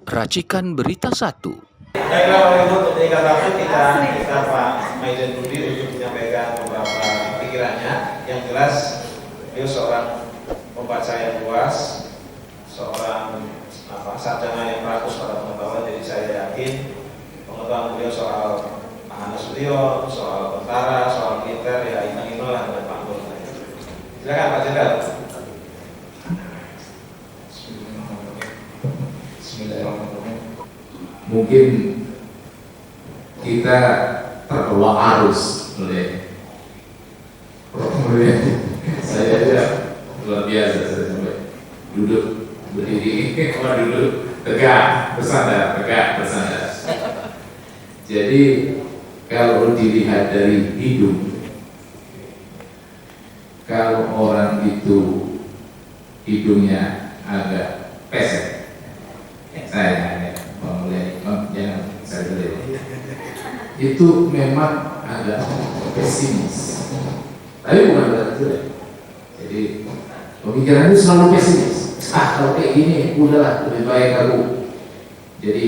Racikan Berita 1. Baiklah, Bapak Ibu, untuk tingkat satu kita Pak Maijen Budi untuk menyampaikan beberapa pikirannya. Yang jelas, beliau seorang pembaca yang luas, seorang sarjana yang rakus pada pengetahuan. Jadi saya yakin pengetahuan beliau soal Pak Nasution, soal tentara, soal militer, ya inilah dengan Pak Nur. Silakan Pak Jenderal. Bismillahirrahmanirrahim. Mungkin kita terbawa arus oleh saya aja luar biasa, saya sampai duduk berdiri, duduk tegak bersandar. Jadi kalau dilihat dari hidung, kalau orang itu hidungnya agak pesek, saya jangan saya beli. Itu memang agak pesimis, tapi bukan berarti jelek. Jadi pemikiran itu selalu pesimis. Kalau kayak gini udahlah, lebih baik aku jadi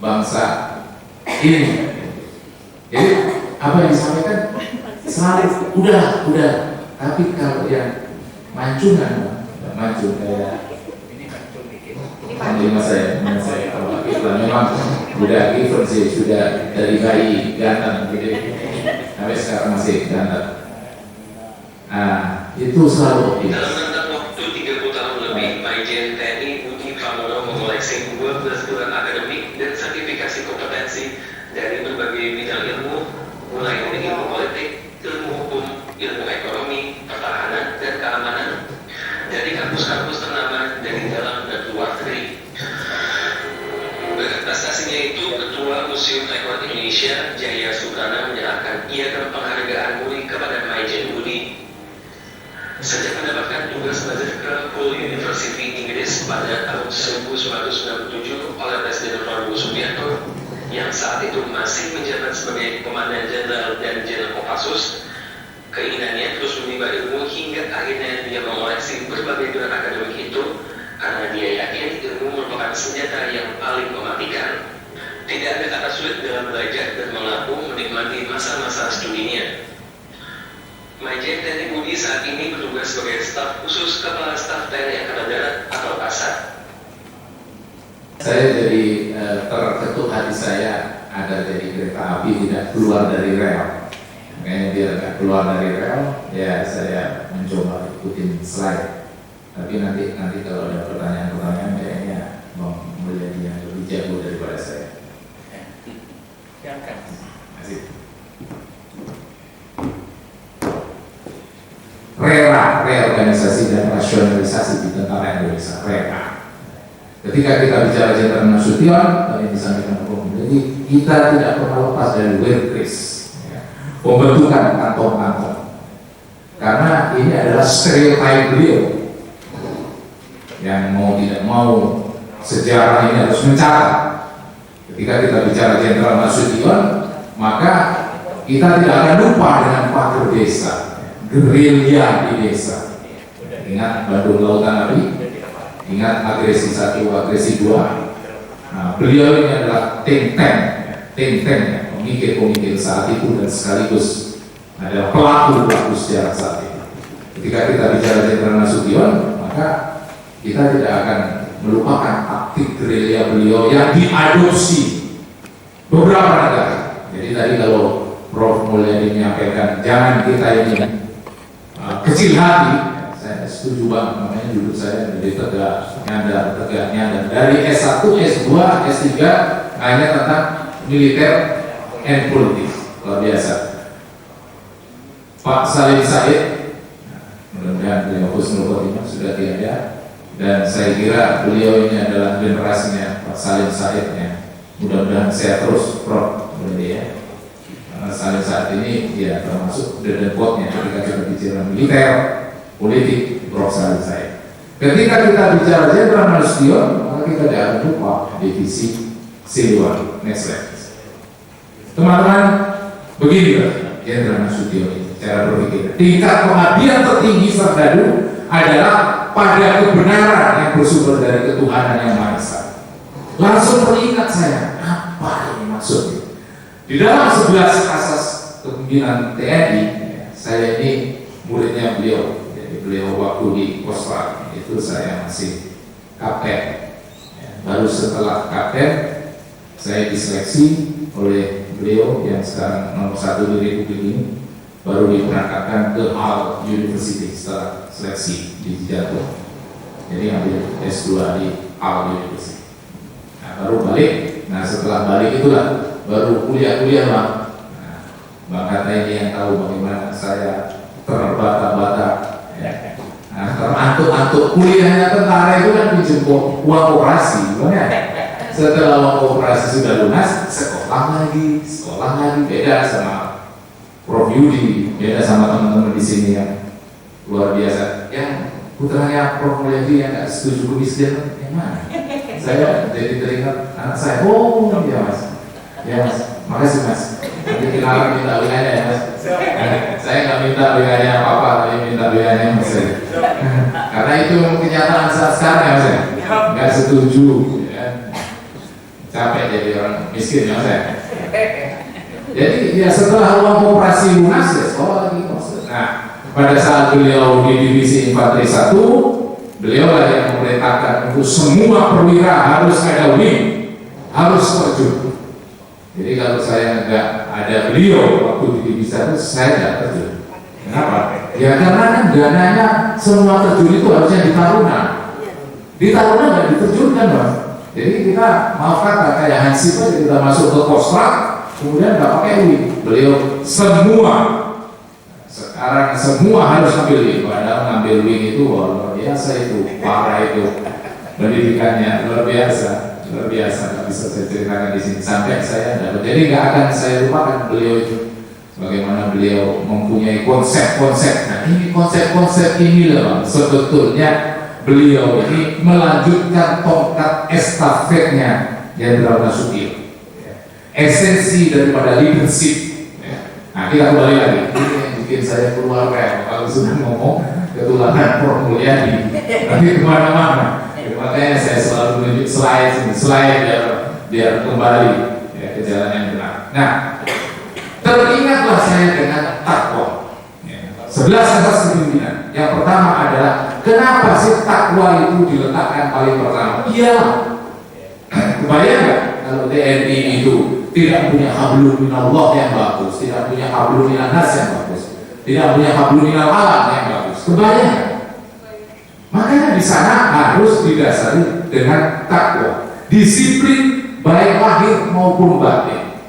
bangsa ini. Jadi apa yang disampaikan selalu udah. Tapi kalau yang mancungan kayak panglima saya kalau memang udah given sih, sudah dari bayi ganteng gitu, sampai sekarang masih ganteng. Itu selalu optimis. Dalam rentang waktu 30 tahun lebih, Maijen TNI Budi Pramono mengoleksi 12 gelar akademik dan sertifikasi kompetensi dari berbagai bidang ilmu, mulai dari ilmu politik, ilmu hukum, ilmu ekonomi, pertahanan, dan keamanan, dari kampus-kampus ternama dari dalam dan luar negeri. Berkat prestasinya itu, Ketua Museum Rekor Indonesia, Jaya Suprana, menyerahkan piagam penghargaan mulia kepada Maijen Budi. Sejak mendapatkan tugas belajar ke Hull University Inggris pada tahun 1997 oleh Presiden Prabowo Subianto, yang saat itu masih menjabat sebagai Komandan Jenderal dan Jenderal Kopassus, keinginannya terus menimba ilmu hingga akhirnya dia mengoleksi berbagai gelar akademik itu karena dia yakin ilmu merupakan senjata yang paling mematikan. Tidak ada kata sulit dalam belajar dan mengaku menikmati masa-masa studinya. Maijen TNI Budi saat ini bertugas sebagai staf khusus Kepala Staf TNI Angkatan Darat atau Kasat. Saya jadi terketuk hati saya ada jadi kereta api tidak keluar dari rel. Makanya dia nggak keluar dari rel, ya saya mencoba ikutin slide. Tapi nanti kalau ada pertanyaan kayaknya Bang Mulyadi yang lebih jago daripada saya. Masih. Reorganisasi dan rasionalisasi di tentara Indonesia. Ketika kita bicara Jenderal Nasution, tadi disampaikan Bung, jadi kita tidak pernah lepas dari WIRKRIS, pembentukan kantong-kantong. Karena ini adalah stereotype beliau yang mau tidak mau sejarah ini harus mencatat. Ketika kita bicara Jenderal Nasution, maka kita tidak akan lupa dengan pagar desa, gerilya di desa. Ingat Bandung Lautan Api, ingat agresi 1, agresi 2. Beliau ini adalah think tank pemikir saat itu dan sekaligus adalah pelaku sejarah saat itu. Ketika kita bicara Jenderal Nasution, maka kita tidak akan melupakan taktik gerilya beliau yang diadopsi beberapa negara. Jadi tadi kalau Prof. Mulyadi menyampaikan jangan kita ini kecil hati, saya setuju banget. Makanya dulu saya menjadi tegak nyandar dari S1, S2, S3 hanya tentang militer and politik, luar biasa. Pak Salim Said, mudah-mudahan beliau husnul khotimah sudah tiada, dan saya kira beliau ini adalah generasinya Pak Salim Said ya. Mudah-mudahan saya terus Prof. Mulyadi ya. Saling saat ini ya termasuk dedengkotnya ketika kita bicara militer, politik, Prof. Saling saya. Ketika kita bicara Jenderal Nasution, maka kita tidak akan lupa divisi Siliwangi. Next slide. Teman-teman, begini Jenderal Nasution ini cara berpikir. Tingkat pengabdian tertinggi Serdadu adalah pada kebenaran yang bersumber dari ketuhanan yang Maha Esa. langsung teringat saya, apa ini maksudnya? Di dalam 11 asas kepemimpinan TNI, saya ini muridnya beliau. Jadi beliau waktu di Kostrat itu saya masih kapten. Baru setelah kapten saya diseleksi oleh beliau yang sekarang nomor 1 di Republik ini, baru diberangkatkan ke Hull University setelah seleksi di Jatuh. Jadi ambil S2 di Hull University. Nah, baru balik. Nah, setelah balik itulah baru kuliah Bang. Nah, Bang Kata ini yang tahu bagaimana saya terbata-bata, ya. Nah, terantuk-antuk kuliahnya tentara itu kan pinjam uang operasi, ya. Setelah uang operasi sudah lunas, sekolah lagi, beda sama Prof Yudi, beda sama teman-teman di sini yang luar biasa. Yang putranya Prof Yudi yang nggak setuju kemiskinan, yang mana? Saya jadi teringat anak saya. Oh iya Mas, ya Mas, makasih Mas. Nanti kenalan minta wilayahnya ya Mas. Saya nggak minta wilayahnya apa-apa, tapi minta wilayahnya Mas. Karena itu kenyataan saat sekarang ya Mas. Nggak setuju. Capek jadi orang miskin ya saya. Jadi ya setelah uang operasi lunas ya sekolah lagi. Nah, pada saat beliau di divisi infanteri 1, beliau lah yang memerintahkan untuk semua perwira harus ada wing, harus terjun. Jadi kalau saya nggak ada beliau waktu di divisi 1, saya nggak terjun. Kenapa? Ya karena kan dananya semua terjun itu harusnya di Taruna. Di Taruna nggak diterjunkan Mas. Jadi kita maaf kata kayak Hansip aja kita masuk ke Kostrat, kemudian nggak pakai wing. Beliau sekarang semua harus ambil wing. Padahal ngambil wing itu luar biasa itu, parah itu pendidikannya luar biasa, nggak bisa saya ceritakan di sini. Sampai saya dapat. Jadi nggak akan saya lupakan beliau itu. Bagaimana beliau mempunyai konsep-konsep. Nah ini konsep-konsep ini loh sebetulnya. Beliau ini melanjutkan tongkat estafetnya Jenderal Nasution. Esensi daripada leadership. Nah kita kembali lagi. Ini yang bikin saya keluar kalau sudah ngomong ketularan Prof Mulyadi. Nanti kemana-mana. Makanya saya selalu menunjuk slide biar kembali ya, ke jalan yang benar. Nah, teringatlah saya dengan takwa. 11 asas kepemimpinan. Yang pertama adalah kenapa sih takwa itu diletakkan paling pertama? Iya, kebayang nggak kalau TNI itu tidak punya hablum minallah yang bagus, tidak punya hablum minannas yang bagus, tidak punya hablum minal alam yang bagus? Kebayang nggak? Makanya di sana harus didasari dengan takwa, disiplin baik lahir maupun batin.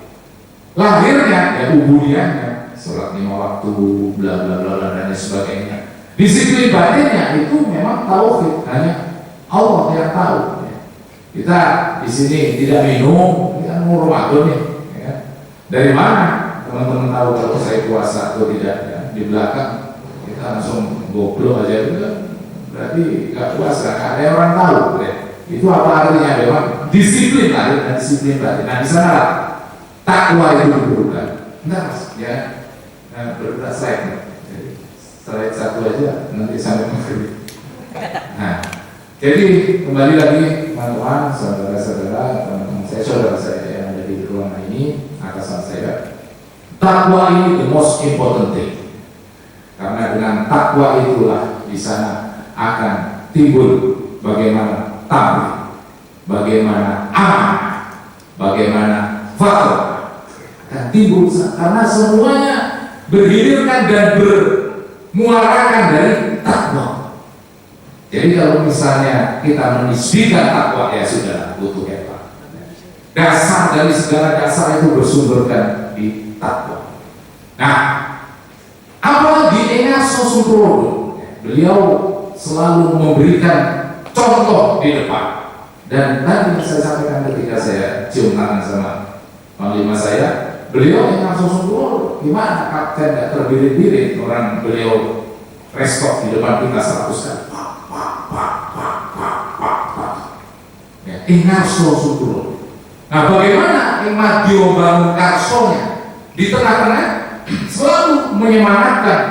Lahirnya ya ubudiyahnya, sholat 5 waktu, bla bla bla dan sebagainya. Disiplin batinnya itu memang tauhid, hanya Allah yang tahu. Kita di sini tidak minum, kita mau Ramadan nih. Ya. Dari mana teman-teman tahu kalau saya puasa atau tidak? Ya. Di belakang kita langsung goblok aja itu, berarti nggak puasa. Ada orang tahu. Ya. Itu apa artinya? Memang disiplin lahir dan disiplin batin. Nah di sana takwa itu diperlukan. Bentar Mas, ya. Nah, berbeda slide. Slide 1 aja nanti sampai maghrib. Nah, jadi kembali lagi teman-teman, saudara-saudara, teman-teman saya, saudara saya yang ada di ruangan ini, atasan saya. Takwa ini the most important thing. Karena dengan takwa itulah di sana akan timbul bagaimana taat, bagaimana amanah, bagaimana fatwa. Dan timbul karena semuanya berhilirkan dan bermuarakan dari takwa. Jadi kalau misalnya kita menisbikan takwa, ya sudah butuh apa? Dasar dari segala dasar itu bersumberkan di takwa. Nah, apalagi Enyarso Sunturodo, beliau selalu memberikan contoh di depan. Dan tadi saya sampaikan ketika saya cium tangan sama panglima saya, beliau yang langsung Sunturodo, gimana kapten gak terbirit-birit, orang beliau restok di depan kita 100 kali. Ya, Enyarso Sunturodo. Nah, bagaimana Madio bangun karsonya di tengah-tengah selalu menyemangatkan.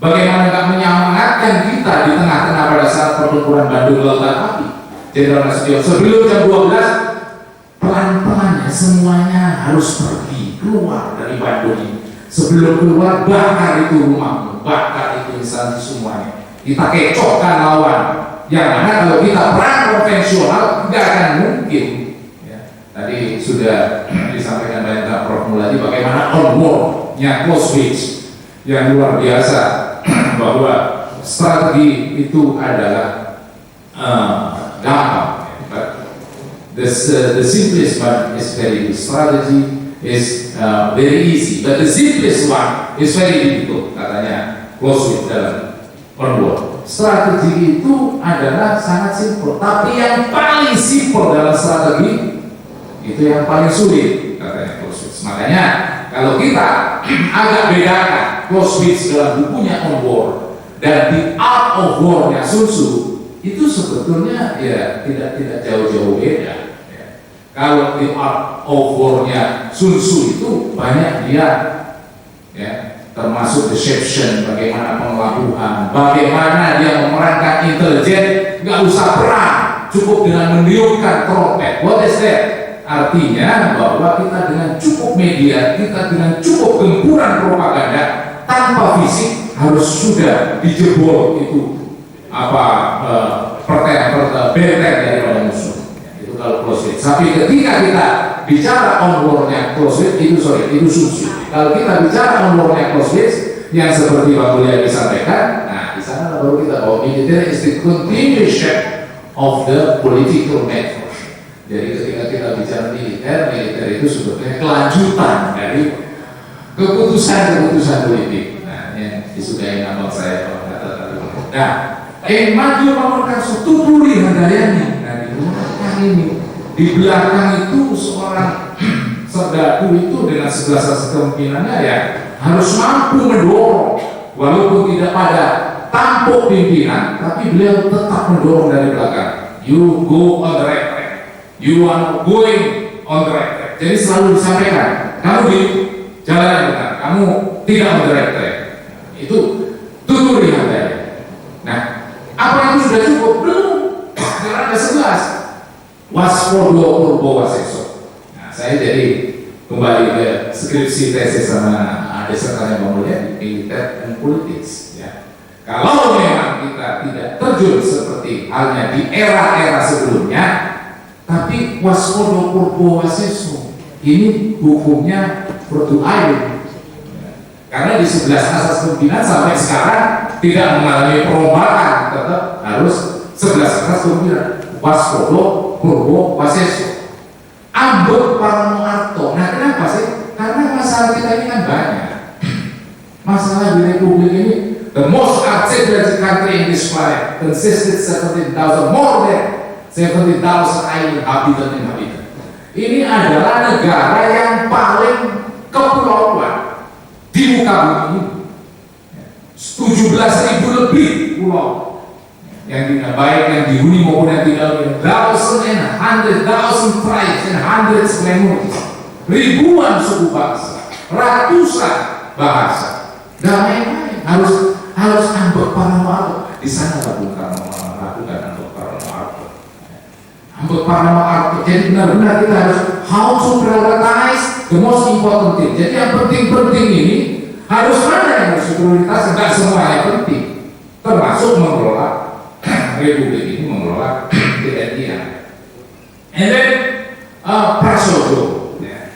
Bagaimana gak menyemangatkan kita di tengah-tengah pada saat pertempuran Bandung Lautan Api? Jenderal Nasution, sebelum jam 12 pelan-pelan ya semuanya harus pergi keluar dari Bandung ini. Sebelum keluar bakar itu rumahmu, bakar itu instansi semuanya. Kita kecokkan lawan. Yang mana kalau kita perang konvensional nggak akan mungkin. Ya. Tadi sudah disampaikan oleh Prof. Muladi bagaimana on war-nya Clausewitz yang luar biasa bahwa strategi itu adalah gampang. The simplest one is very good. Strategy is very easy, but the simplest one is very difficult. Katanya Clausewitz dalam on war. Strategi itu adalah sangat simpel, tapi yang paling simpel dalam strategi itu yang paling sulit, katanya Clausewitz. Makanya kalau kita agak bedakan Clausewitz dalam bukunya On War dan The Art of War-nya Sun Tzu, itu sebetulnya ya tidak jauh-jauh beda. Ya. Kalau The Art of War-nya Sun Tzu itu banyak dia, ya, termasuk deception, bagaimana pengelabuhan, bagaimana dia memerankan intelijen, nggak usah perang, cukup dengan meniupkan trompet. What is that? Artinya bahwa kita dengan cukup media, kita dengan cukup gempuran propaganda, tanpa fisik harus sudah dijebol itu benteng daripada musuh. Itu kalau Clausewitz. Tapi ketika kita bicara on war-nya Clausewitz itu Sun Tzu. Kalau kita bicara on war-nya Clausewitz yang seperti Pak Mulia disampaikan, nah di sana baru kita bahwa militer is the continuation of the political method. Jadi ketika kita bicara militer itu sebetulnya kelanjutan dari keputusan politik. Nah, yang disukai nama saya kalau kata tadi. Nah, maju memerlukan tuturi Handayani. Nah, di belakang ini, di belakang itu seorang serdaku itu dengan segala kepimpinannya ya harus mampu mendorong, walaupun tidak pada tampuk pimpinan, tapi beliau tetap mendorong dari belakang. You go on the right track. You are going on the right track. Jadi selalu disampaikan, kamu di jalan yang benar, kamu tidak on the right track. Itu tuturi Handayani. Nah, apa itu sudah cukup? Belum. Karena ada 11. Waspodo Purbo Waseso. Nah, saya jadi kembali ke skripsi tesis sama ada sertanya Bang Mulya, militer dan politics. Ya. Kalau memang kita tidak terjun seperti halnya di era-era sebelumnya, tapi Waspodo Purbo Waseso ini hukumnya bertuayu. Karena di 11 asas pimpinan sampai sekarang tidak mengalami perombakan, tetap harus 11 asas pimpinan. Waspodo Purbo Waseso. Ambek Parno Arto. Nah, kenapa sih? Karena masalah kita ini kan banyak. Masalah di Republik ini, the most articulate country in this planet consisted 17,000 more than 17,000 island inhabitant. Ini adalah negara yang paling kepulauan di muka bumi ini. 17.000 lebih pulau yang baik yang dihuni maupun yang tidak dihuni. Thousand tribes and hundreds languages. Ribuan suku bangsa, ratusan bahasa. Dan lain-lain harus ambek Parno Arto. Di sana Bung Karno melakukan ambek Parno Arto. Ambek Parno Arto. Jadi benar-benar kita harus how to prioritize the most important thing. Jadi yang penting-penting ini harus mana yang harus prioritas, enggak semua yang penting, termasuk mengelola Republik ini, mengelola TNI. And then Prasojo, ya.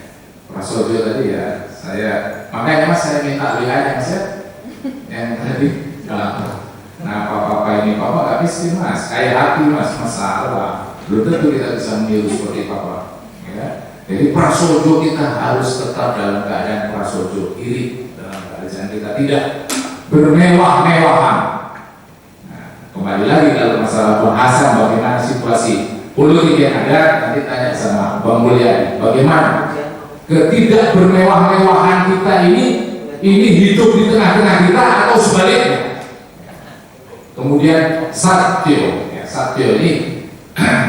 Prasojo tadi ya, makanya Mas saya minta lihat Mas ya, yang tadi, nah papa ini papa nggak miskin Mas, kayak hati Mas, masalah, belum tentu kita bisa meniru seperti papa, ya. Jadi Prasojo kita harus tetap dalam keadaan Prasojo, iri. Kita tidak bermewah-mewahan. Nah, kembali lagi kalau masalah bahasan bagaimana situasi politik yang ada, nanti tanya sama Bang Mulya bagaimana ketidak bermewah-mewahan kita ini hidup di tengah-tengah kita atau sebaliknya. Kemudian Satyo, ya, Satyo ini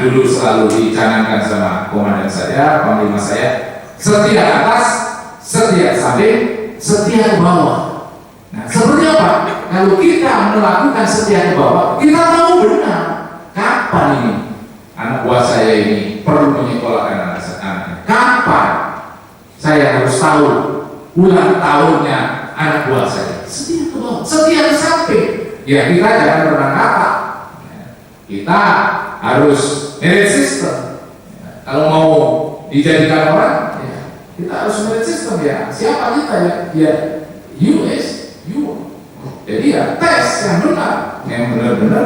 dulu selalu dicanangkan sama komandan saya, panglima saya, setia atas, setia samping, setia ke bawah. Nah, seperti apa? Kalau kita melakukan setia ke bawah, kita tahu benar kapan ini anak buah saya ini perlu menyekolahkan anak-anaknya? Kapan saya harus tahu ulang tahunnya anak buah saya? Setiap samping. Ya kita jangan pernah kata. Kita harus merit system. Kalau mau dijadikan orang, ya, kita harus merit system ya. Siapa kita ya? Ya you. Jadi ya tes yang benar, yang benar-benar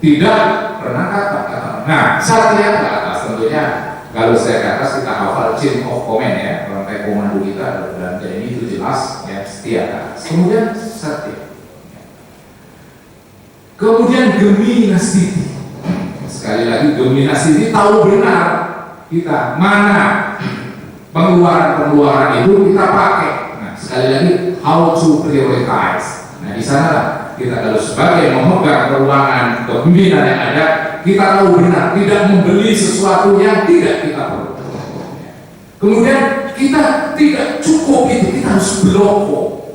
tidak pernah kata-kata. Nah, Satya ke atas tentunya. Kalau saya ke atas kita hafal chain of command ya, rantai komando kita dan jadi itu jelas ya setia ke atas. Kemudian Satya. Kemudian Geminastiti. Sekali lagi Geminastiti tahu benar kita mana pengeluaran itu kita pakai. Nah, sekali lagi how to prioritize. Nah, di sana kita kalau sebagai memegang keuangan kepemimpinan yang ada, kita tahu benar tidak membeli sesuatu yang tidak kita perlu. Kemudian kita tidak cukup itu, kita harus bloko.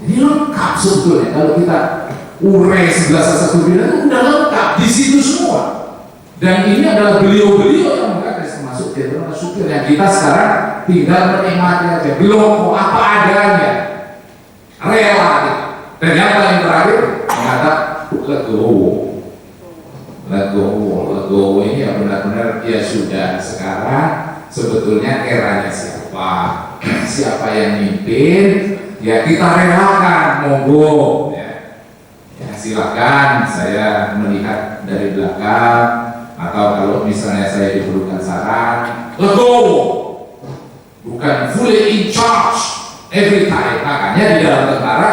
Ini lengkap sebetulnya kalau kita urai 11 itu udah lengkap di situ semua. Dan ini adalah beliau-beliau yang menggagas termasuk Jenderal Supir yang kita sekarang tinggal menikmati aja, bloko apa adanya, rela gitu. Dan yang paling terakhir mengatakan legowo ini ya benar-benar ya sudah sekarang sebetulnya eranya siapa yang mimpin ya kita relakan monggo ya silakan saya melihat dari belakang atau kalau misalnya saya diperlukan saran legowo bukan fully in charge every time. Makanya di dalam tentara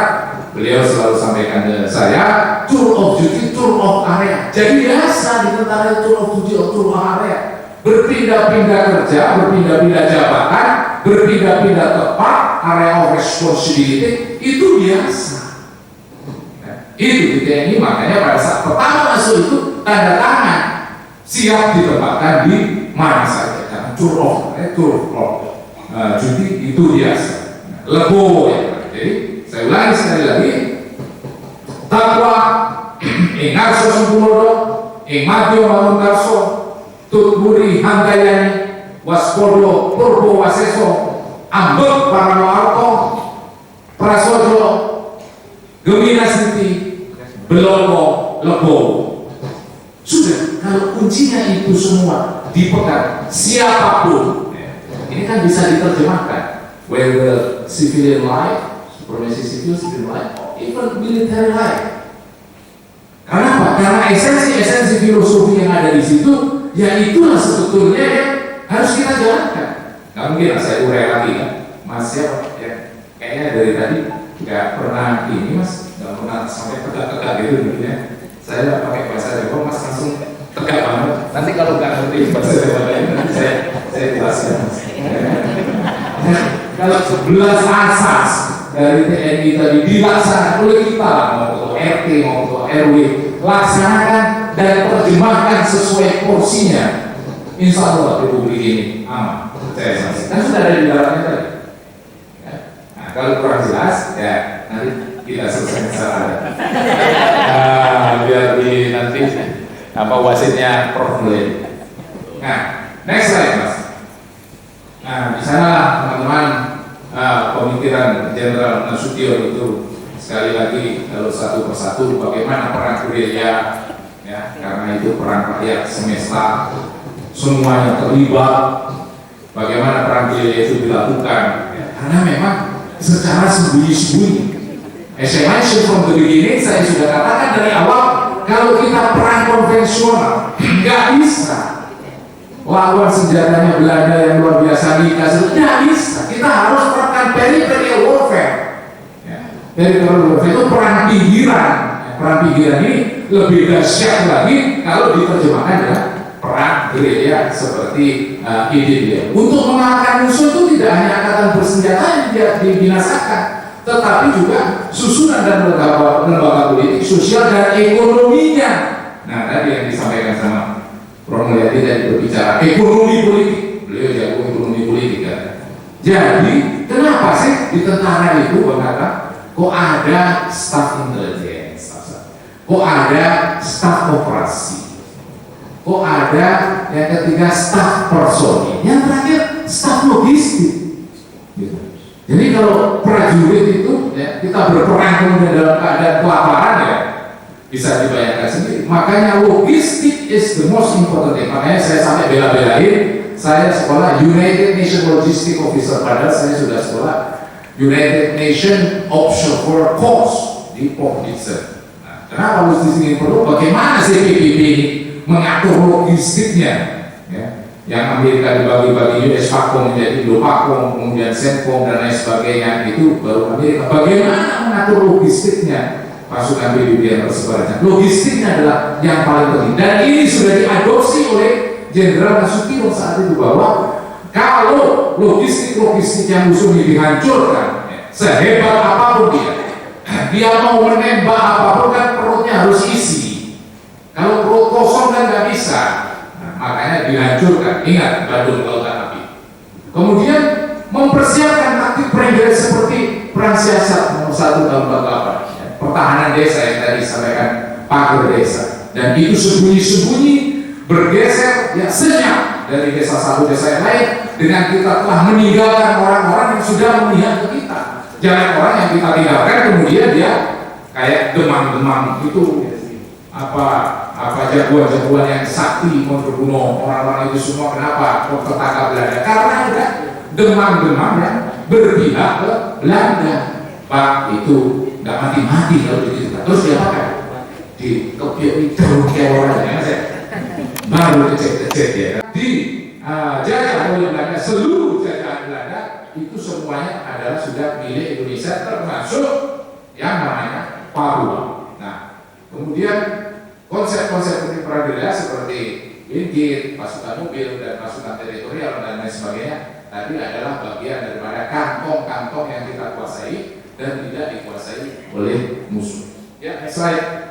beliau selalu sampaikan ke saya tour of duty, tour of area. Jadi biasa di tentara tour of duty, tour of area, berpindah-pindah kerja, berpindah-pindah jabatan, berpindah-pindah tempat, area of responsibility itu biasa. Nah, itu di TNI makanya pada saat pertama masuk itu tanda tangan siap ditempatkan di mana saja. Karena tour of duty itu biasa. Legowo ya. Jadi saya ulangi sekali lagi, takwa ing ngarso sempurna ing madya mangun karso tutburi handayani waspodo purbo waseso ambek paranoarto prasojo Geminastiti beloko legowo. Sudah, kalau kuncinya itu semua dipegang siapapun, ini kan bisa diterjemahkan whether civilian life, supremasi sipil, civil life, or even military life. Karena apa? Karena esensi filosofi yang ada di situ, ya itulah sebetulnya yang harus kita jalankan. Nggak mungkin saya urai lagi kan, Mas siapa? Ya, kayaknya dari tadi nggak pernah ini Mas, nggak pernah sampai tegak-tegak gitu ya. Saya pakai bahasa Jawa, Mas langsung tegak banget. Nanti kalau nggak ngerti bahasa Jawa nanti saya jelaskan Mas. Kalau 11 asas dari TNI tadi dilaksanakan oleh kita, mau ke RT, mau ke RW, laksanakan dan terjemahkan sesuai porsinya. Insya Allah Republik ini aman. Saya saksikan kan sudah ada di dalamnya tadi. Ya. Nah, kalau kurang jelas, ya nanti kita selesaikan secara biar di nanti apa wasitnya Prof. Nah, next slide Mas. Nah, di sana teman-teman pemikiran Jenderal Nasution itu sekali lagi kalau satu persatu bagaimana perang gerilya ya, karena itu perang rakyat semesta semuanya terlibat, bagaimana perang gerilya itu dilakukan ya, karena memang secara sembunyi-sembunyi. As I mentioned from the beginning, saya sudah katakan dari awal kalau kita perang konvensional nggak bisa lawan senjatanya Belanda yang luar biasa tidak bisa. Kita harus perang peripheral warfare. Ya. Peripheral warfare itu perang pinggiran. Ya, perang pinggiran ini lebih dahsyat lagi kalau diterjemahkan ya perang gerilya seperti ini dia. Untuk mengalahkan musuh itu tidak hanya angkatan bersenjata yang dibinasakan, tetapi juga susunan dan lembaga politik, sosial dan ekonominya. Nah tadi yang disampaikan sama Prof. Mulyadi tadi berbicara ekonomi politik, beliau jago ekonomi politik kan. Jadi kenapa sih di tentara itu berkata kok ada staf intelijen, kok ada staf operasi, kok ada yang ketiga staff personil, yang terakhir staff logistik. Gitu. Jadi kalau prajurit itu ya, kita berperang kemudian dalam keadaan kelaparan ya bisa dibayangkan sendiri. Makanya logistik is the most important thing. Makanya saya sampai bela-belain, saya sekolah United Nations Logistic Officer, padahal saya sudah sekolah United Nations Observer Course di Port Dickson. Nah, kenapa logistik ini perlu? Bagaimana sih PBB ini mengatur logistiknya? Ya. Yang Amerika dibagi-bagi US Pakom menjadi Indo-Pakom, kemudian Senkom dan lain sebagainya, itu baru Amerika. Bagaimana mengatur logistiknya pasukan PBB yang tersebar? Logistiknya adalah yang paling penting, dan ini sudah diadopsi oleh Jenderal Nasution saat itu, bahwa kalau logistik yang musuh ini dihancurkan, sehebat apapun dia mau menembak apapun kan perutnya harus isi. Kalau perut kosong kan nggak bisa. Makanya dihancurkan. Ingat Badung Lautan Api. Kemudian mempersiapkan taktik perang seperti perang siasat nomor 1 tahun 48, pertahanan desa yang tadi disampaikan pagar desa, dan itu sembunyi-sembunyi bergeser ya senyap dari desa satu desa yang lain dengan kita telah meninggalkan orang-orang yang sudah memihak ke kita. Jangan orang yang kita tinggalkan kemudian dia kayak demam-demam itu apa jagoan-jagoan yang sakti membunuh orang-orang itu semua. Kenapa kok tertangkap Belanda? Karena ada demam-demam yang berpihak ke Belanda. Pak, itu nggak mati-mati kalau begitu. Terus diapakan? Dikepiaki terus orang ya, baru kecil-kecil ya. Dijajah oleh Belanda, seluruh jajahan Belanda itu semuanya adalah sudah milik Indonesia, termasuk yang namanya Papua. Nah, kemudian konsep-konsep seperti perang gerilya seperti Wingate, pasukan mobil dan pasukan teritorial dan lain sebagainya tadi adalah bagian daripada kantong-kantong yang kita kuasai dan tidak dikuasai oleh musuh. Ya, next slide.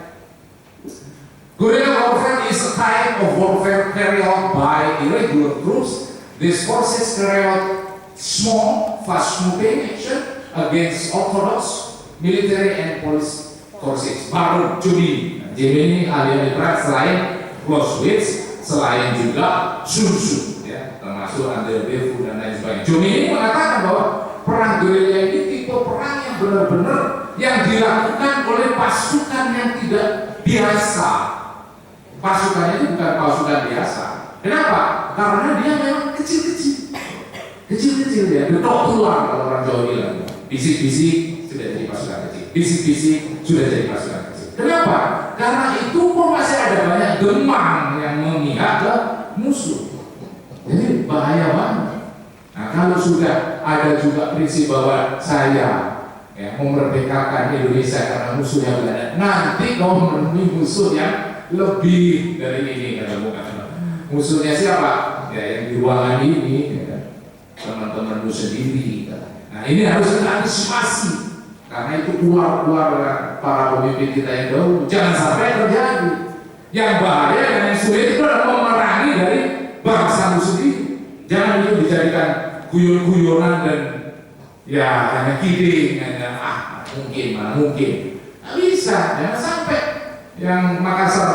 Guerrilla warfare is a type of warfare carried out by irregular troops. These forces carry out small, fast-moving action against orthodox military and police forces. Baru Jumi ini ahli perang selain Clausewitz, selain juga Sun Tzu, ya, termasuk Andre Bellevu dan lain sebagainya. Jumi ini mengatakan bahwa perang gerilya ini tipe perang yang benar-benar yang dilakukan oleh pasukan yang tidak biasa. Pasukannya itu bukan pasukan biasa. Kenapa? Karena dia memang kecil-kecil ya, getok tulang kalau orang Jawa bilang. Bisik-bisik sudah jadi pasukan kecil. Bisik-bisik sudah jadi pasukan kecil. Kenapa? Karena itu pun masih ada banyak gemang yang memihak ke musuh. Jadi bahaya banget. Nah, kalau sudah ada juga prinsip bahwa saya memerdekakan Indonesia karena musuhnya Belanda, nanti kau menemui musuh yang lebih dari ini, kata bukan. Musuhnya siapa? Ya yang di ruangan ini, ya, teman-temanmu sendiri. Nah, ini harus kita antisipasi. Karena itu keluar para pemimpin kita yang dahulu, jangan sampai terjadi. Yang bahaya dan yang sulit itu adalah memerangi dari bangsamu sendiri. Jangan itu dijadikan guyon-guyonan dan ya hanya kidding, hanya mungkin. Nggak bisa, jangan sampai yang Makassar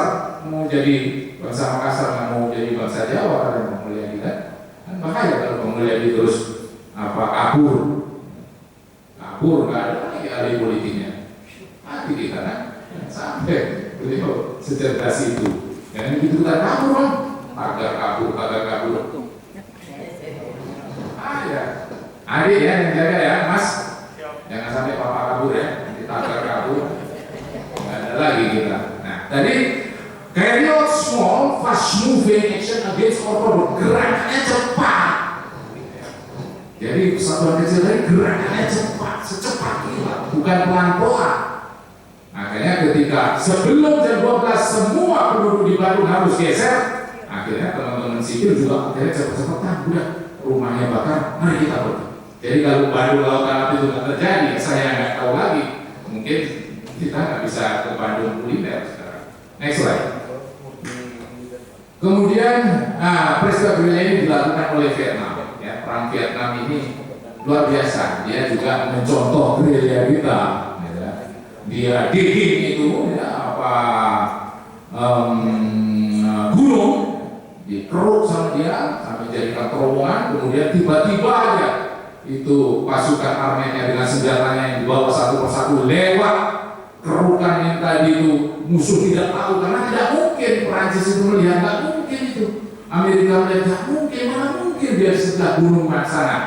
mau jadi bangsa Makassar, nggak mau jadi bangsa Jawa karena Bang Mulyadi kan bahaya kalau Bang Mulyadi terus kabur nggak ada lagi ahli politiknya, mati kita kan sampai beliau secerdas itu. Dan begitu kita kabur kan, agar kabur. Ya, adik ya yang jaga ya, Mas, jangan sampai papa kabur ya, kita agar kabur, nggak ada lagi kita. Nah, tadi carry out small, fast moving action against orthodox, gerakannya cepat. Jadi satuan kecil tadi gerakannya cepat, secepat kilat, bukan pelan-pelan. Makanya ketika sebelum jam 12 semua penduduk di Bandung harus geser, akhirnya teman-teman sipil juga akhirnya cepat-cepatan, udah rumahnya bakar, mari kita pergi. Jadi kalau Bandung Lautan Api itu nggak terjadi, saya nggak tahu lagi, mungkin kita nggak bisa ke Bandung kuliner sekarang. Next slide. Kemudian peristiwa gerilya ini dilakukan oleh Vietnam. Ya, perang Vietnam ini luar biasa. Dia juga mencontoh gerilya kita. Ya. Dia digging itu gunung dikeruk sama dia sampai jadikan terowongan, kemudian tiba-tiba aja itu pasukan Armenia dengan senjatanya yang dibawa satu persatu lewat kerukan yang tadi itu. Musuh tidak tahu, karena tidak mungkin Perancis itu melihat, nggak mungkin itu Amerika melihat, nggak mungkin, mana mungkin dia di sebelah gunung sana.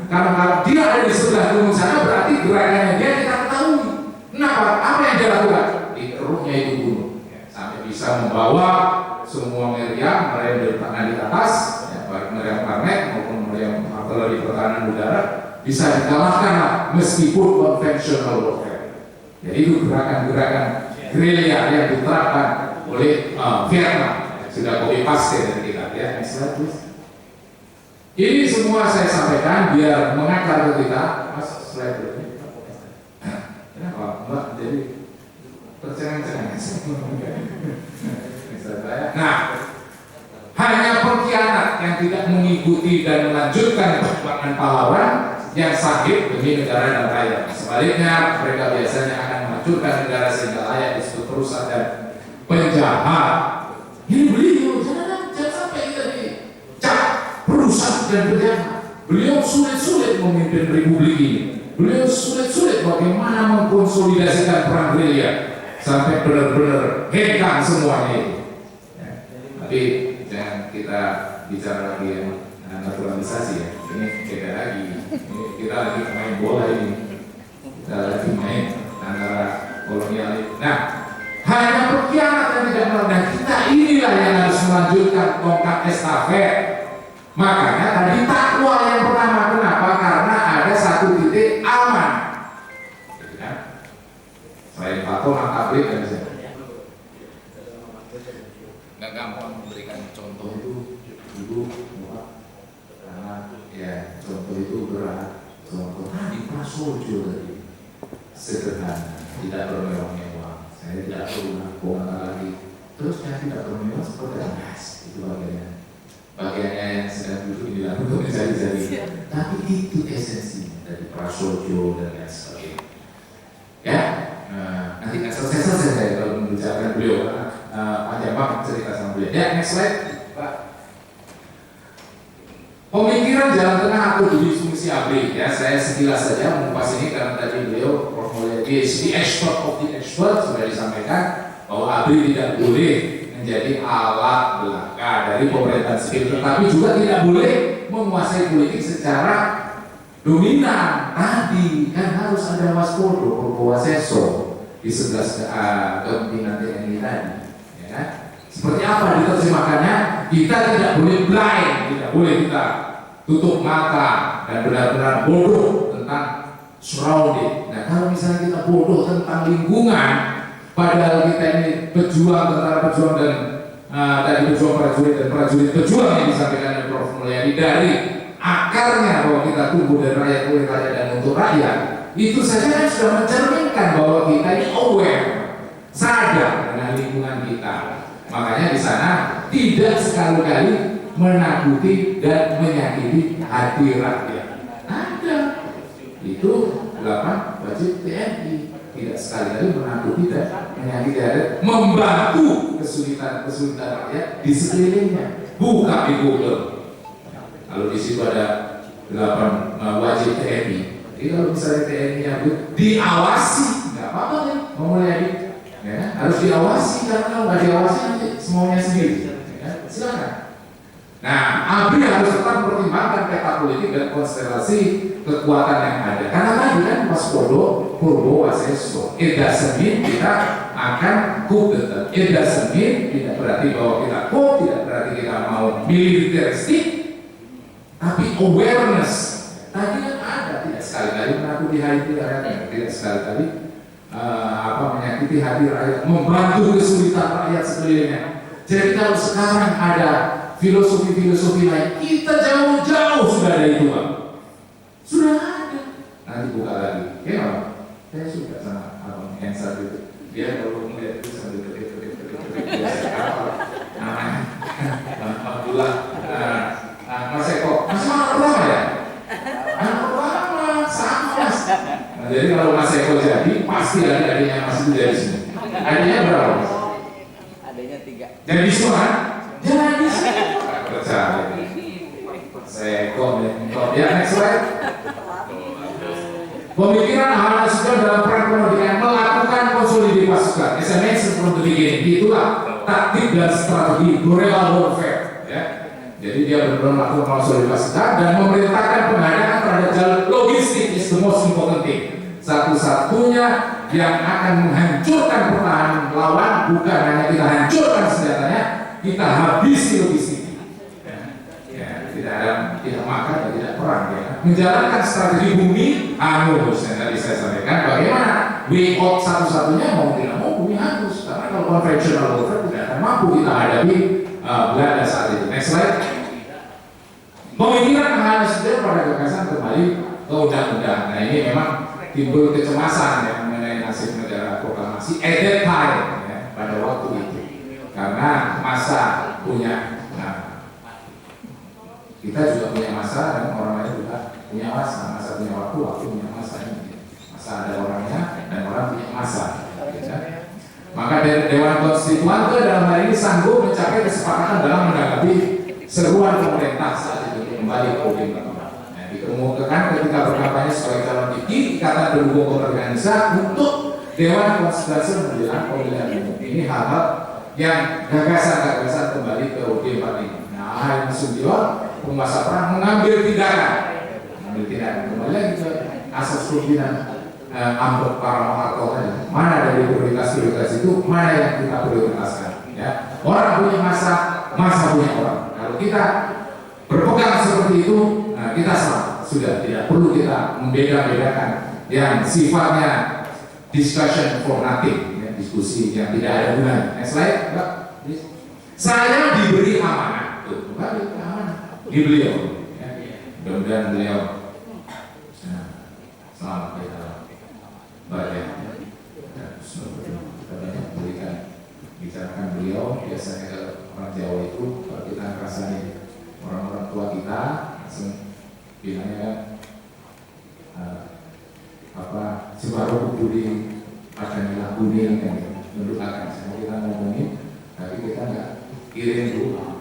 Karena kalau dia ada di sebelah gunung sana berarti gerakannya dia kita ketahui. Kenapa? Apa yang dia lakukan? Dikeruknya itu gunung sampai bisa membawa semua meriam dari tanah di atas, ya, baik meriam karnet maupun meriam artileri pertahanan udara bisa dikalahkan meskipun konvensional warfare. Jadi itu gerakan-gerakan gerilya yang diterapkan oleh Vietnam. Sudah copy paste dari kita ya. Next slide please. Ini semua saya sampaikan biar mengakar ke kita. Mas slide dulu. Kenapa? Mbak jadi tercengang-cengang. Nah, hanya pengkhianat yang tidak mengikuti dan melanjutkan perjuangan pahlawan yang sakit demi negara dan rakyat. Sebaliknya, mereka biasanya akan menghancurkan negara sehingga layak disebut perusak dan penjahat. Ini beliau, jangan sampai kita dicap perusak dan penjahat. Beliau sulit-sulit memimpin republik ini. Beliau sulit-sulit bagaimana mengkonsolidasikan perang gerilya sampai benar-benar hengkang semuanya itu. Tapi jangan kita bicara lagi yang naturalisasi ya. Ini beda lagi. Ini kita lagi main bola ini. Kita lagi main antara kolonial. Nah, hanya pengkhianat yang tidak meredam kita inilah yang harus melanjutkan tongkat estafet. Makanya tadi takwa yang pertama, kenapa? Karena ada satu titik aman. Jadi kan, selain fatwa tablik dan sebagainya. Nggak gampang memberikan contoh itu dulu, karena ya contoh itu berat. Contoh di Prasojo tadi sederhana, tidak bermewah-mewah. Saya tidak perlu narkoba lagi. Terus saya tidak bermewah seperti gas itu bagiannya yang sedang duduk di dalam untuk mencari-cari. Tapi itu esensinya dari Prasojo dan lain sebagainya. Ya, nanti nggak selesai saya kalau membicarakan beliau. Panjang banget cerita sama beliau. Ya, next slide, Pak. Pemikiran jalan tengah atau disfungsi ABRI. Ya, saya sekilas saja mengupas ini karena tadi beliau Prof. Mulyadi, the expert of the expert, sudah disampaikan bahwa ABRI tidak boleh menjadi alat belaka dari pemerintahan sipil, tetapi juga tidak boleh menguasai politik secara dominan. Tadi kan harus ada waspodo, Purwowaseso di sebelah kepemimpinan TNI tadi. Seperti apa diterjemahkannya? Kita tidak boleh blind, tidak boleh kita tutup mata dan benar-benar bodoh tentang surrounding. Nah, kalau misalnya kita bodoh tentang lingkungan, padahal kita ini pejuang, tentara pejuang dan tadi pejuang prajurit dan prajurit pejuang yang disampaikan oleh Prof. Mulyadi dari akarnya bahwa kita tumbuh dari rakyat oleh rakyat dan untuk rakyat, itu saja kan sudah mencerminkan bahwa kita ini aware, sadar dengan lingkungan kita. Makanya di sana tidak sekali-kali menakuti dan menyakiti hati rakyat. Ada. Itu 8 wajib TNI. Tidak sekali-kali menakuti dan menyakiti rakyat, membantu kesulitan rakyat di sekelilingnya. Buka di Google. Kalau di situ ada 8 wajib TNI. Jadi kalau misalnya TNI-nya diawasi, nggak apa-apa nih, Mulyadi. Ya, harus diawasi, karena kalau nggak diawasi nanti semuanya sendiri. Ya, silakan. Nah, ABRI harus tetap mempertimbangkan peta politik dan konstelasi kekuatan yang ada. Karena tadi kan Waspodo, Purwowaseso, it doesn't mean kita akan coup d'etat. It doesn't mean tidak berarti bahwa kita coup, tidak berarti kita mau militeristik, tapi awareness. Tadi kan ada, tidak sekali-kali menakuti hati rakyat, tidak sekali-kali menyakiti hati rakyat, membantu kesulitan rakyat sekelilingnya. Jadi kalau sekarang ada filosofi-filosofi lain, kita jauh-jauh sudah ada itu, Pak. Sudah ada. Nanti buka lagi. Ya, Pak. Saya suka sama Abang Hensa itu. Dia kalau melihat itu sambil ketik-ketik namanya Abdullah Mas Eko. Mas mana pertama ya? Anak pertama, sama Mas. Nah, jadi kalau Mas Eko jadi, pasti adiknya Mas itu dari sini. Adiknya berapa? Adanya 3. Jadi semua kan? Jangan di sini. Saya komen. Ya, next slide. Pemikiran Ahmad Nasution dalam peran kemerdekaan melakukan konsolidasi pasukan. SMS from the beginning. Itulah taktik dan strategi guerrilla warfare. Ya. Jadi dia benar-benar melakukan konsolidasi pasukan dan memerintahkan pengadaan terhadap jalur logistik is the most important thing. Satu-satunya yang akan menghancurkan pertahanan lawan bukan hanya kita hancurkan senjatanya, kita habisi logistik. Tidak makan dan tidak perang, ya. Menjalankan strategi bumi hangus yang tadi saya sampaikan. Bagaimana way out satu-satunya mau tidak mau bumi hangus, karena kalau konvensional warfare tidak akan mampu kita hadapi Belanda saat itu. Next slide. Pemikiran Ahmad Nasution pada gagasan kembali ke undang-undang. Nah ini memang timbul kecemasan ya, mengenai nasib negara proklamasi at that time ya, pada waktu itu, karena masa punya. Kita juga punya masa dan orang lain juga punya masa punya waktu punya masa ini. Masa ada orangnya dan orang punya masa. Ya. Maka Dewan Konstituan itu dalam hal ini sanggup mencapai kesepakatan dalam menanggapi seruan pemerintah saat itu kembali ke UUD 45. Nah, dikemukakan ketika berkampanye sebagai calon Ikatan Pendukung Kemerdekaan Indonesia untuk Dewan Konstitusi menjelang pemilihan umum. Ini hal-hal yang gagasan-gagasan kembali ke UUD 45. Nah, Ahmad Nasution penguasa perang mengambil tindakan kembali lagi ke asas pimpinan Ambruk para Maharto tadi. Mana dari prioritas itu mana yang kita prioritaskan ya. Orang punya masa punya orang. Kalau kita berpegang seperti itu, nah kita selamat. Sudah tidak perlu kita membeda-bedakan yang sifatnya discussion for nothing ya, diskusi yang tidak ada gunanya. Next slide, Pak. Saya diberi amanah tuh, kembali di beliau, ya. Mudah-mudahan beliau selamat kita banyak banyak berikan bicarakan beliau. Biasanya kalau orang Jawa itu kalau kita rasanya orang-orang tua kita langsung bilangnya sebaru budi akan dilakuin kan menurut akan sama kita ngomongin tapi kita nggak kirim dulu.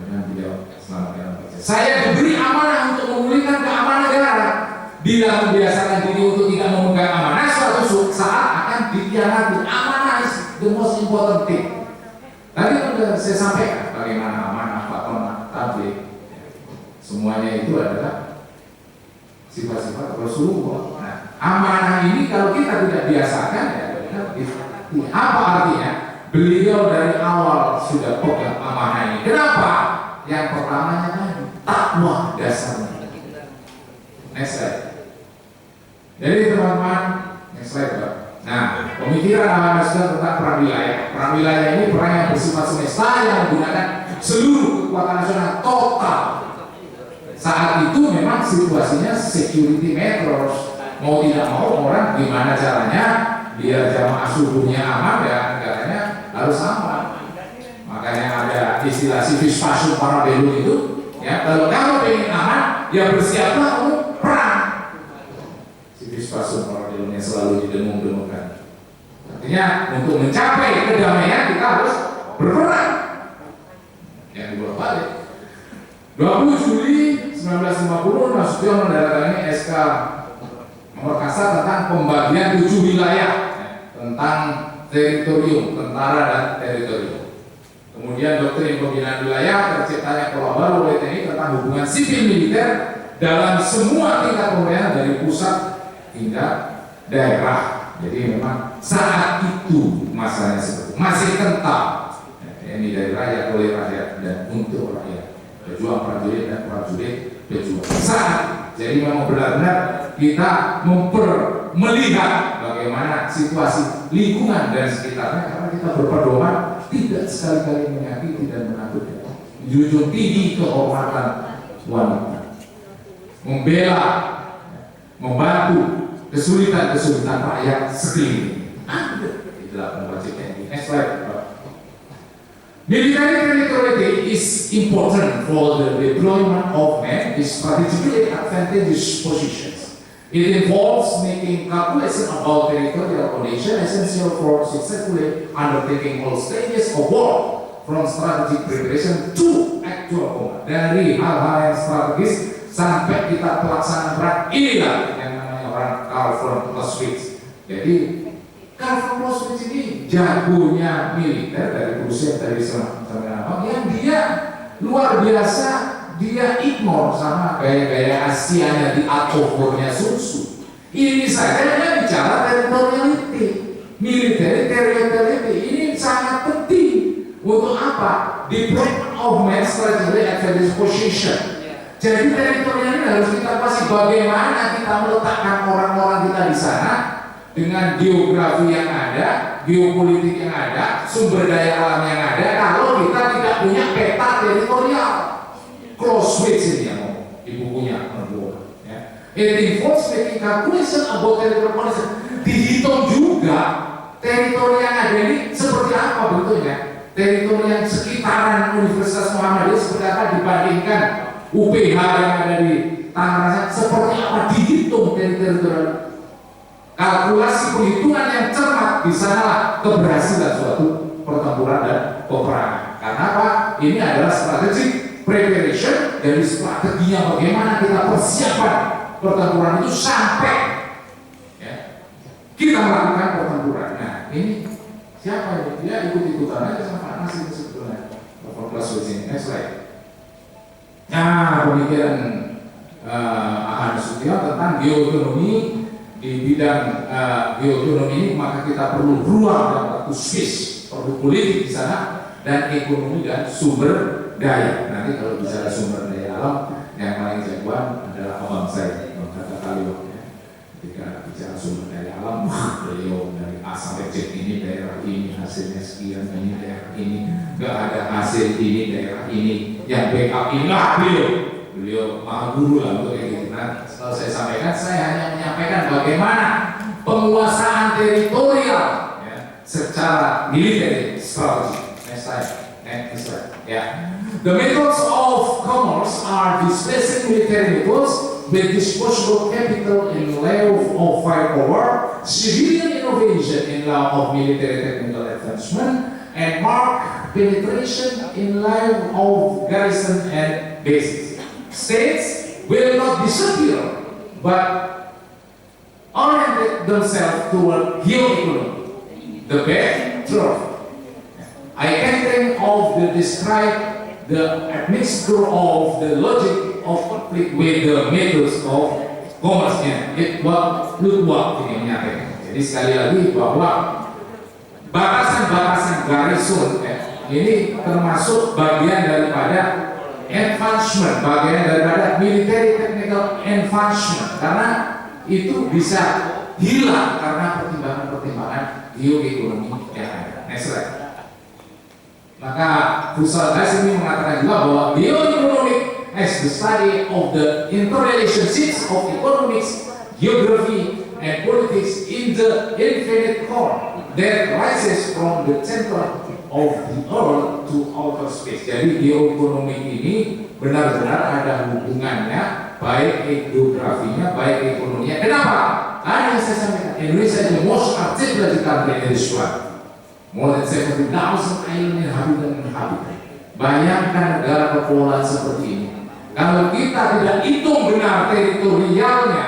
Beliau selamat. Saya diberi amanah untuk memulihkan keamanan negara. Bila membiasakan diri untuk tidak memegang amanah, suatu saat akan dikhianati. Amanah is the most important thing. Tadi sudah saya sampaikan bagaimana amanah, fatwa, tabligh. Semuanya itu adalah sifat-sifat Rasulullah. Nah, amanah ini kalau kita tidak biasakan, ya apa artinya? Beliau dari awal sudah pegang amanah ini. Kenapa? Yang pertamanya tadi takwa dasarnya. Next slide. Jadi teman-teman, next slide Pak. Nah, pemikiran Ahmad Nasution tentang perang wilayah. Perang wilayah ini perang yang bersifat semesta yang menggunakan seluruh kekuatan nasional total. Saat itu memang situasinya security matters. Mau tidak mau orang gimana caranya biar jamaah subuhnya aman ya negaranya harus aman. Makanya ada istilah civis pacem para belum itu ya, kalau kamu ingin aman ya bersiaplah kamu perang. Civis pacem para belumnya selalu didengung-dengungkan. Artinya untuk mencapai kedamaian kita harus berperang. Yang dibolak-balik. 20 Juli 1950 Nasution menandatangani SK nomor kasar tentang pembagian 7 wilayah tentang teritorium, tentara dan teritorium. Kemudian doktrin pembinaan wilayah, terciptanya pola baru oleh TNI tentang hubungan sipil militer dalam semua tingkat pemerintahan dari pusat hingga daerah. Jadi memang saat itu masanya seperti masih kental TNI dari rakyat oleh rakyat dan untuk rakyat, pejuang prajurit dan prajurit pejuang. Saat jadi memang benar-benar kita melihat bagaimana situasi lingkungan dan sekitarnya karena kita berpedoman tidak sekali-kali menyakiti dan menakutkan, junjung tinggi kehormatan wanita, membela, membantu kesulitan-kesulitan rakyat sekeliling. Itulah wajib TNI. Next slide. Military territoriality is important for the deployment of men in strategically advantageous positions. It involves making calculations about territorial condition essential for successfully undertaking all stages of war, from strategic preparation to actual, dari hal-hal yang strategis sampai kita pelaksanaan berat. Inilah yang namanya orang Karl von Clausewitz. Jadi Karl von Clausewitz ini jagonya militer dari Rusia, dari sampai apa yang dia luar biasa, dia ignore sama gaya-gaya Asianya di Art of War-nya Sun Tzu. Ini saja yang bicara territoriality, military territoriality. Ini sangat penting untuk apa? Deployment of mass strategy advantage position. Jadi teritorial ini harus kita pasti bagaimana kita meletakkan orang-orang kita di sana dengan geografi yang ada, geopolitik yang ada, sumber daya alam yang ada. Kalau kita tidak punya peta teritorial, Clausewitz ini yang ngomong di bukunya ya. It involves making calculation about territorial policy. Dihitung juga teritori yang ada ini seperti apa bentuknya. Teritori yang sekitaran Universitas Muhammadiyah seperti apa dibandingkan UPH yang ada di Tangerang, seperti apa dihitung teritorial. Kalkulasi perhitungan yang cermat di sanalah keberhasilan suatu pertempuran dan peperangan. Karena apa? Ini adalah strategic preparation, dari strateginya bagaimana kita persiapan pertempuran itu sampai ya, kita melakukan pertempuran. Nah ini siapa ini? Dia ikut-ikutan aja sama Pak Nas itu sebetulnya. Kelas ini, next slide. Nah pemikiran Ahmad Sution tentang geoekonomi. Di bidang geoekonomi ini maka kita perlu ruang dan waktu space, perlu politik di sana, dan ekonomi dan sumber daya. Nanti kalau bicara sumber daya alam, yang paling jagoan adalah abang saya, kata Kalio. Ketika bicara sumber daya alam, beliau dari A sampai Z, ini daerah ini hasilnya sekian, ini daerah ini nggak ada hasil, ini daerah ini yang backup ini lah beliau maha guru lah untuk kayak gitu. Nah, setelah saya sampaikan, saya hanya menyampaikan bagaimana penguasaan teritorial ya, secara militer strategi. Next slide. Yeah. The methods of commerce are displacing military methods with disposable capital in lieu of firepower, civilian innovation in lieu of military technical advancement, and mark penetration in lieu of garrison and bases. States will not disappear, but oriented themselves toward geoeconomy. The backdrop. I can think of the describe the admixture of the logic of conflict with the methods of commerce. Ludwig ini menyatakan. Jadi sekali lagi bahwa batasan-batasan garrison ini termasuk bagian daripada advancement, bagian daripada military technical advancement, karena itu bisa hilang karena pertimbangan-pertimbangan geoekonomi yang ada. Next slide. Maka Fusaldasi ini mengatakan juga bahwa geoeconomic as the study of the interrelationships of economics, geography, and politics in the infinite core that rises from the center of the earth to outer space. Jadi geoekonomi ini benar-benar ada hubungannya, baik geografinya, baik ekonominya. Kenapa? Karena saya sampaikan, Indonesia is the most articulated country in this world. More than 70,000 island inhabitant. Bayangkan negara kepulauan seperti ini. Kalau kita tidak hitung benar teritorialnya,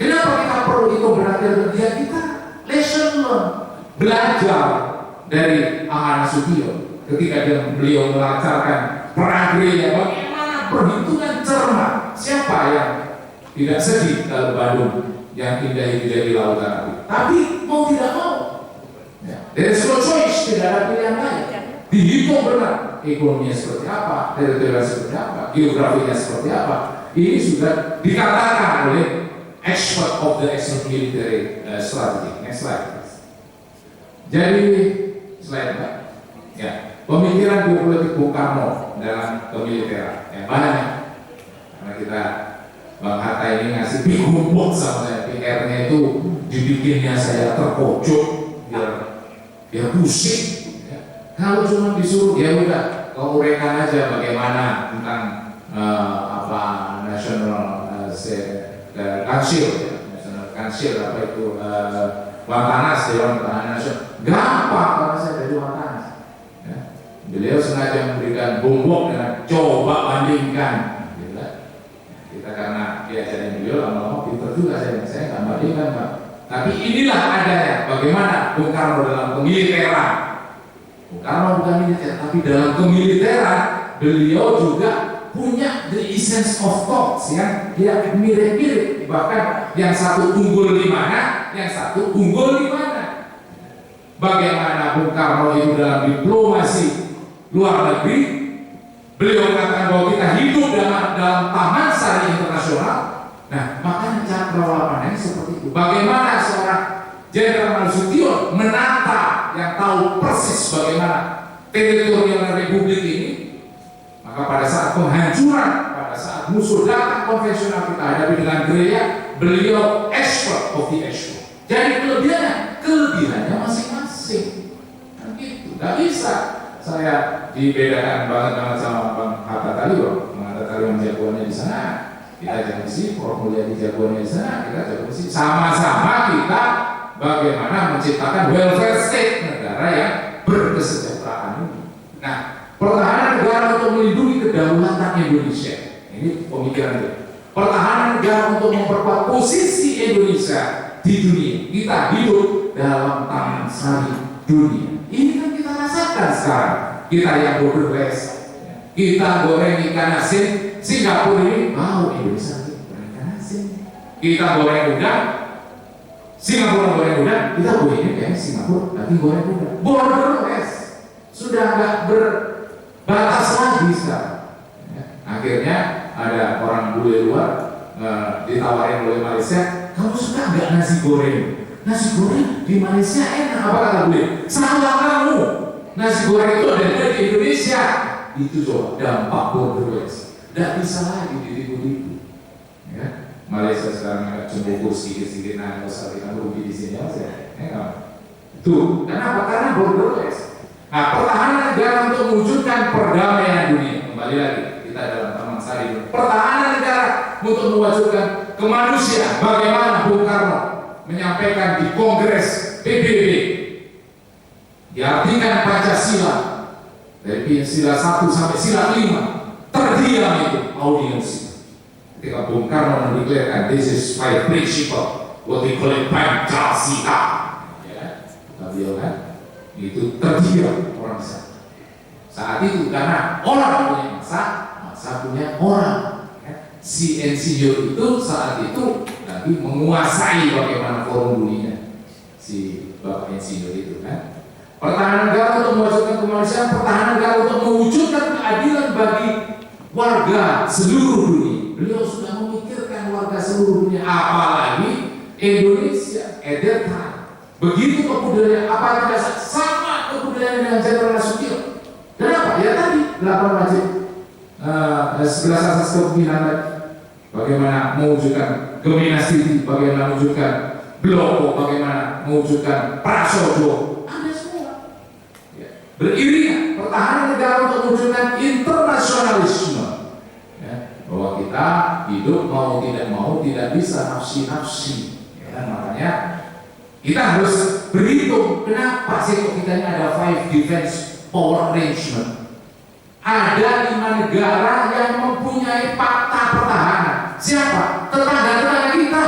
kenapa kita perlu hitung benar teritorial? Kita lesson learn, belajar dari Ahmad Sution ketika beliau melancarkan pragernya, bagaimana perhitungan cermat. Siapa yang tidak sedih kalau Bandung yang indah-indah di lautan api, tapi mau tidak mau there is no choice, tidak ada pilihan lain. Dihitung benar ekonominya seperti apa, teritorial seperti apa, geografinya seperti apa. Ini sudah dikatakan oleh expert of the external military strategy. Next slide. Jadi slide Pak. Ya, pemikiran geopolitik Bung Karno dalam kemiliteran yang banyak. Karena kita Bang Hatta ini ngasih big sama saya, PR-nya itu dibikinnya saya terpojok biar pusing. Ya. Kalau cuma disuruh ya udah kau uraikan aja bagaimana tentang national council, national council apa itu Dewan Panas, Dewan Pertahanan Nasional. Gampang karena saya dari Dewan Panas. Ya. Beliau sengaja memberikan bombok dengan coba bandingkan. Gitu kan. Kita karena diajarin beliau lama-lama pinter juga saya nggak bandingkan Pak. Tapi inilah adanya bagaimana Bung Karno dalam kemiliteran. Bung Karno bukan militer, tapi dalam kemiliteran beliau juga punya the essence of thoughts yang dia mirip-mirip, bahkan yang satu unggul di mana, yang satu unggul di mana. Bagaimana Bung Karno itu dalam diplomasi luar negeri, beliau mengatakan bahwa kita hidup dalam taman sari internasional. Nah, makanya cakrawala seperti itu. Bagaimana seorang Jenderal Nasution menata yang tahu persis bagaimana teritorial republik ini. Maka pada saat penghancuran, pada saat musuh datang konvensional kita hadapi dengan gerilya, beliau expert of the expert. Jadi kelebihannya masing-masing. Kan gitu. Gak bisa saya dibedakan banget sama Bang Hatta tadi, Bang Hatta tadi yang jagoannya di sana, kita jago sih, Mulyadi jagoannya di sana, kita jago sih. Sama-sama kita bagaimana menciptakan welfare state, negara yang berkesejahteraan ini. Nah, pertahanan negara untuk melindungi kedaulatan Indonesia, ini pemikiran itu. Pertahanan negara untuk memperkuat posisi Indonesia di dunia. Kita hidup dalam taman sari dunia. Ini kan kita rasakan sekarang. Kita yang borderless, kita goreng ikan asin. Singapura ini mau Indonesia goreng ikan asin. Kita goreng udang. Singapura goreng udang. Kita gorengnya kayak Singapura, tapi goreng udang. Borderless, sudah nggak berbatas lagi sekarang. Akhirnya ada orang bule luar ditawarin oleh Malaysia, kamu suka nggak nasi goreng? Nasi goreng di Malaysia enak, apa kata bule? Salah kamu, nasi goreng itu ada di Indonesia. Itu coba dampak borderless, nggak bisa lagi ditipu-tipu. Ya. Malaysia sekarang agak cemburu sedikit-sedikit, nah nggak usah kita rugi di sini aja. Tuh, kenapa? Karena borderless. Nah, pertahanan negara untuk mewujudkan perdamaian dunia. Kembali lagi, kita dalam taman sari. Pertahanan negara untuk mewujudkan kemanusiaan. Bagaimana Bung Karno menyampaikan di Kongres PBB, diartikan Pancasila dari sila 1 sampai sila 5, terdiam itu audiensi. Ketika Bung Karno mendeklarasikan this is my principle, what we call it Pancasila, ya, beliau kan itu terdiam orang saat itu karena orang punya masa punya orang. Si insinyur itu saat itu lagi menguasai bagaimana forum dunia, si bapak insinyur itu kan. Pertahanan negara untuk mewujudkan kemanusiaan, pertahanan negara untuk mewujudkan keadilan bagi warga seluruh dunia. Beliau sudah memikirkan warga seluruh dunia, apalagi Indonesia at that time. Begitu kebudayaan, apa tidak sama kebudayaan dengan Jenderal Nasution. Kenapa? Ya tadi 8 wajib 11 asas kepemimpinan, bagaimana mewujudkan Geminasiti, bagaimana mewujudkan Bloko, bagaimana mewujudkan Prasojo, ada semua. Ya. Beriringan pertahanan negara untuk mewujudkan internasionalisme. Ya. Bahwa kita hidup mau tidak bisa nafsi-nafsi. Ya. Makanya kita harus berhitung kenapa sih kok kita ini ada 5 defense power arrangement. Ada 5 negara yang mempunyai fakta pertahanan. Siapa? Tetangga-tetangga kita,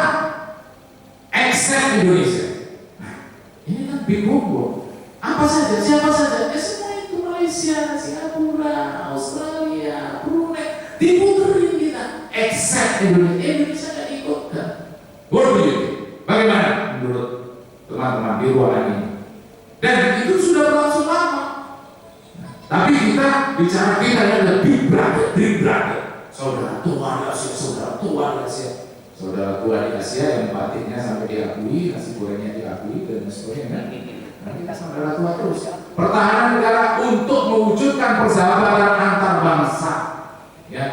except Indonesia. Nah, ini kan bingung. Apa saja? Siapa saja? Semua itu Malaysia, Singapura, Australia, Brunei, diputerin kita, except Indonesia. Indonesia nggak ikut kan? Bagaimana menurut teman-teman di ruangan ini? Dan itu sudah berlangsung lama. Tapi kita bicara kita yang lebih brother, saudara tua di Asia, saudara tua di Asia yang batiknya sampai diakui, nasi gorengnya diakui dan sebagainya. Nah, kita saudara tua terus. Pertahanan negara untuk mewujudkan persahabatan antar bangsa. Ya,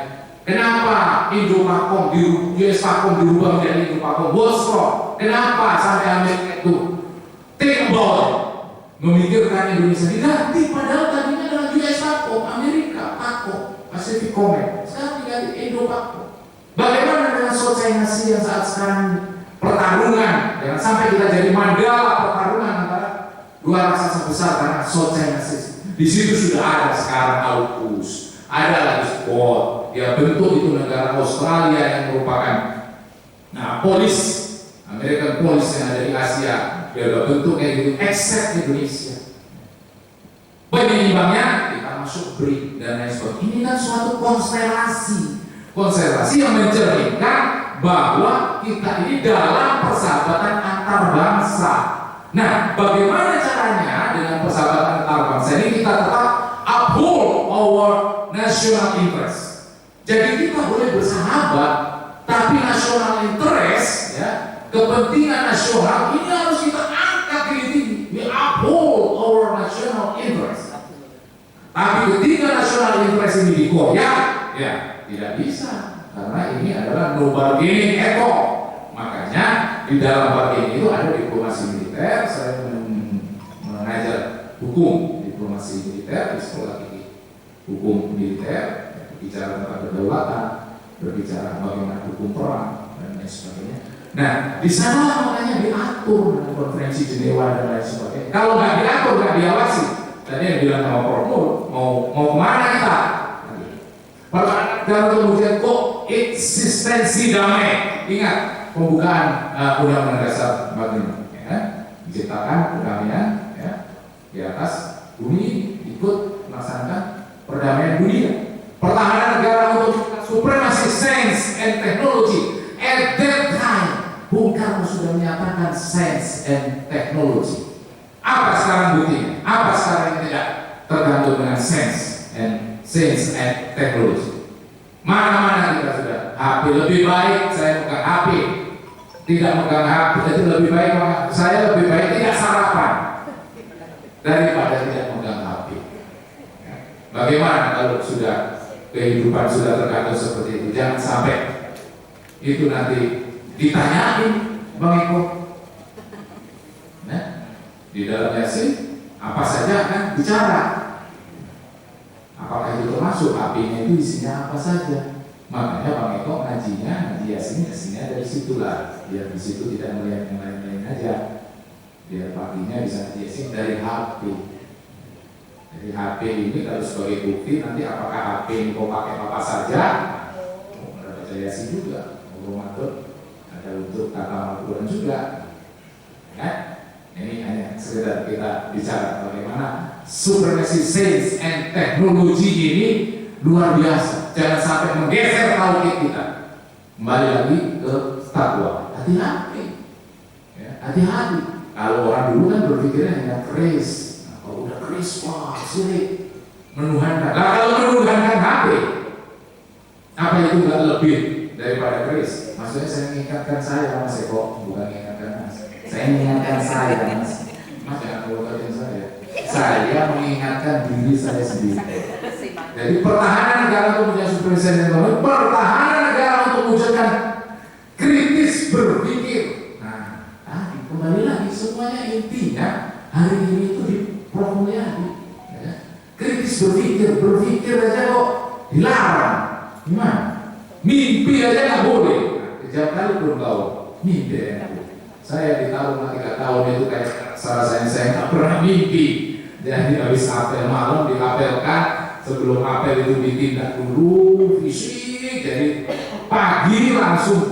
kenapa Indo-Pakong US-Pakong dirubah menjadi Indo-Pakong? Bosro. Kenapa sampai Amerika itu think about it, memikirkan Indonesia diganti, padahal tadinya adalah US-Pakong, Amerika, Pakong, Pacific Command, sekarang diganti Indo-Pakong. Bagaimana dengan South China Sea yang saat sekarang pertarungan, jangan sampai kita jadi Mandala pertarungan antara dua raksasa besar karena South China Sea. Di situ sudah ada sekarang AUKUS, ada lagi SPOT. Ya bentuk itu negara Australia yang merupakan polis, American Police yang ada di Asia. Dia udah bentuk kayak gitu, except Indonesia. Penyeimbangnya kita masuk BRIC dan lain sebagainya. Ini kan suatu konstelasi yang mencerminkan bahwa kita ini dalam persahabatan antar bangsa. Nah, bagaimana caranya dengan persahabatan antar bangsa ini kita tetap uphold our national interest. Jadi kita boleh bersahabat, tapi national interest, ya, kepentingan nasional ini harus kita angkat tinggi. We uphold our national interest. Tapi ketika national interest ini dikoyak, ya tidak bisa, karena ini adalah no bargaining at all. Makanya di dalam bargaining itu ada diplomasi militer. Saya mengajar hukum diplomasi militer di sekolah tinggi hukum militer, berbicara tentang kedaulatan, berbicara bagaimana hukum perang dan lain sebagainya. Nah, di sana makanya diatur dengan konferensi Jenewa dan lain sebagainya. Kalau nggak diatur, nggak diawasi, tadi yang bilang sama Prof. mau kemana kita? Kalau kemudian kok eksistensi damai, ingat pembukaan Undang-Undang Dasar 45, ya, diciptakan perdamaian, ya, di atas bumi, ikut melaksanakan perdamaian dunia, pertahanan negara untuk supremacy science and technology. At that time, Bung Karno sudah menyatakan science and technology. Apa sekarang buktinya? Apa sekarang yang tidak tergantung dengan science and technology? Mana-mana kita sudah HP lebih baik saya pegang HP, tidak pegang HP itu lebih baik. Saya lebih baik tidak sarapan daripada tidak pegang HP. Bagaimana kalau sudah kehidupan sudah tergantung seperti itu? Jangan sampai itu nanti ditanyain, Bang Eko, nah, di dalam Yasin apa saja kan bicara. Apakah itu termasuk HP-nya itu isinya apa saja? Makanya Bang Eko ngaji Yasinnya dari situlah, biar di situ tidak melihat yang lain-lain aja. Biar paginya bisa ngaji Yasin dari HP. Jadi HP ini kalau sebagai bukti nanti apakah HP ini kau pakai apa saja? Ada baca Yasin juga, Ramadan ada untuk kata Al-Quran juga. Ya? Ini hanya sekedar kita bicara bagaimana supremacy science and technology ini luar biasa. Jangan sampai menggeser tauhid kita. Kembali lagi ke takwa. Hati-hati. Ya, hati-hati. Kalau orang dulu kan berpikirnya hanya keris. Nah, kalau udah keris, wah sulit menuhankan. Nah, kalau menuhankan HP, apa itu nggak lebih daripada keris? Maksudnya saya mengingatkan saya, Mas Eko, bukan mengingatkan Mas. Saya mengingatkan saya, Mas. Mas jangan melukakan saya. Saya mengingatkan diri saya sendiri. Jadi pertahanan negara untuk menjadi supremasi ekonomi, pertahanan negara untuk mewujudkan kritis berpikir. Nah, kembali lagi semuanya intinya hari ini itu di Prof. Mulyadi. Ya. Kritis berpikir aja kok dilarang. Gimana? Mimpi aja nggak boleh. Setiap kali belum tahu mimpi ya. Saya di tahun 3 tahun itu kayak saya nggak pernah mimpi. Jadi habis apel malam diapelkan, sebelum apel itu ditindak dulu fisik. Jadi pagi langsung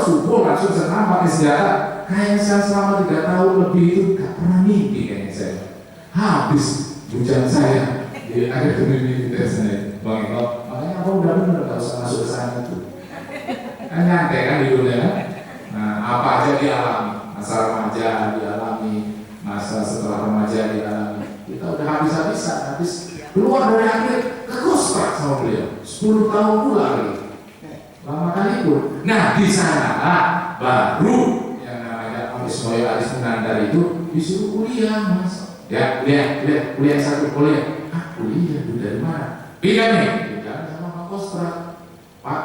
subuh langsung senam pakai senjata. Kayak saya selama 3 tahun lebih itu nggak pernah mimpi kayaknya saya. Habis hujan saya di akademi militer saya, Bang Eko. Makanya abang udah bener nggak usah masuk ke sana itu. Kan nyantai kan hidupnya kan. Nah, apa aja dialami, masa remaja dialami, masa setelah remaja dialami. Kita udah habis keluar dari akhir ke kosprak sama beliau. 10 tahun pula lagi. Lama kali pun. Nah, di sana baru yang namanya Ismail Aris Munandar itu disuruh kuliah, Mas. Ya, kuliah satu kuliah. Kuliah itu dari mana? Pindah nih. Pindah sama Pak Kosprak. Pak,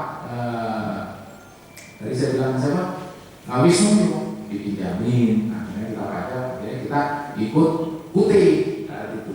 tadi saya bilang siapa? Wisnu dipinjamin, akhirnya kita baca, jadi kita ikut UT, itu.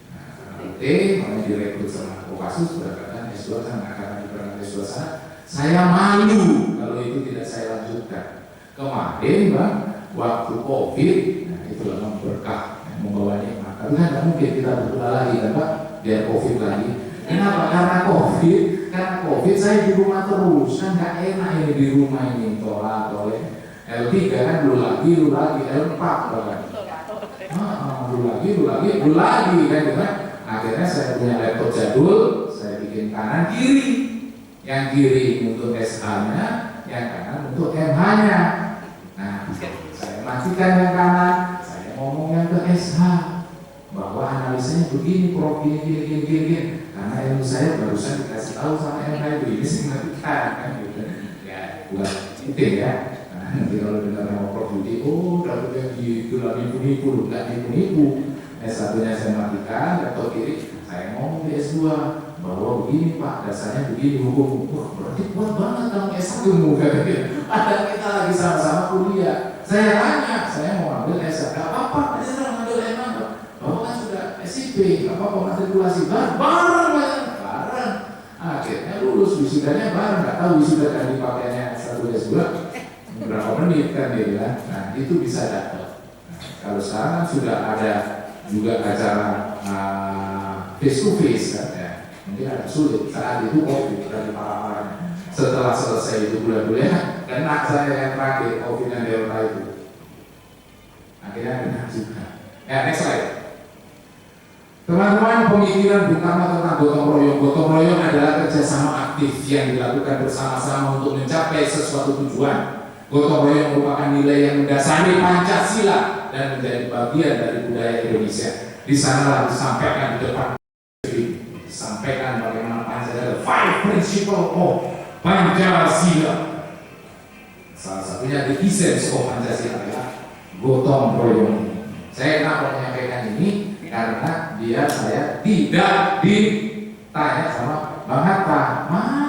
Nah, UT, makanya direkrut sama Kopassus, berangkatan S2 sana, karena berangkat S2 sana, saya malu kalau itu tidak saya lanjutkan. Kemarin Bang, waktu COVID, nah itu memang berkah, membawa nikmat. Tapi kan nggak mungkin kita berdoa lagi kan Pak, biar COVID lagi. Kenapa? Karena COVID saya di rumah terus, kan nggak enak ini di rumah ini, tolak. L3 kan lu lagi, L4 bahkan. Lu lagi kan gitu kan. Akhirnya saya punya laptop jadul, saya bikin kanan kiri. Yang kiri untuk SH-nya, yang kanan untuk MH-nya. Nah, saya matikan yang kanan, saya ngomong yang ke SH bahwa analisanya begini, Prof, gini. Karena ilmu saya barusan dikasih tahu sama MH itu, ini sih matikan kan gitu. Ya, buat penting ya. Nah, nanti kalau dengar nama Prof Yudi, oh dapetnya gitu lah, nipu-nipu, nggak nipu-nipu. S1-nya saya matikan, laptop kiri, saya ngomong di S2 bahwa begini Pak, dasarnya begini hukum. Wah, berarti kuat banget kamu S1-mu katanya. Padahal kita lagi sama-sama kuliah. Saya tanya, saya mau ambil S1, gak apa-apa, saya ngambil M1. Bahwa kan sudah SIP, gak apa-apa matrikulasi bareng. Akhirnya lulus, wisudanya bareng, gak tahu wisuda kan dipakainya S1 S2 berapa menit kan dia bilang. Nah, itu bisa dapat. Nah, kalau sekarang sudah ada juga acara face to face kan ya, mungkin agak sulit saat itu COVID dari para-paranya. Setelah selesai itu bulan-bulan kena saya yang terakhir COVID dan Delta itu akhirnya kena juga. Next slide. Teman-teman, pemikiran Bung Karno tentang gotong royong adalah kerjasama aktif yang dilakukan bersama-sama untuk mencapai sesuatu tujuan. Gotong royong merupakan nilai yang mendasari Pancasila dan menjadi bagian dari budaya Indonesia. Di sanalah disampaikan di depan, disampaikan bagaimana Pancasila, 5 principle of Pancasila. Salah satunya the essence of Pancasila adalah gotong royong. Saya kenapa menyampaikan ini karena saya tidak ditanya sama Bang Hatta, mana?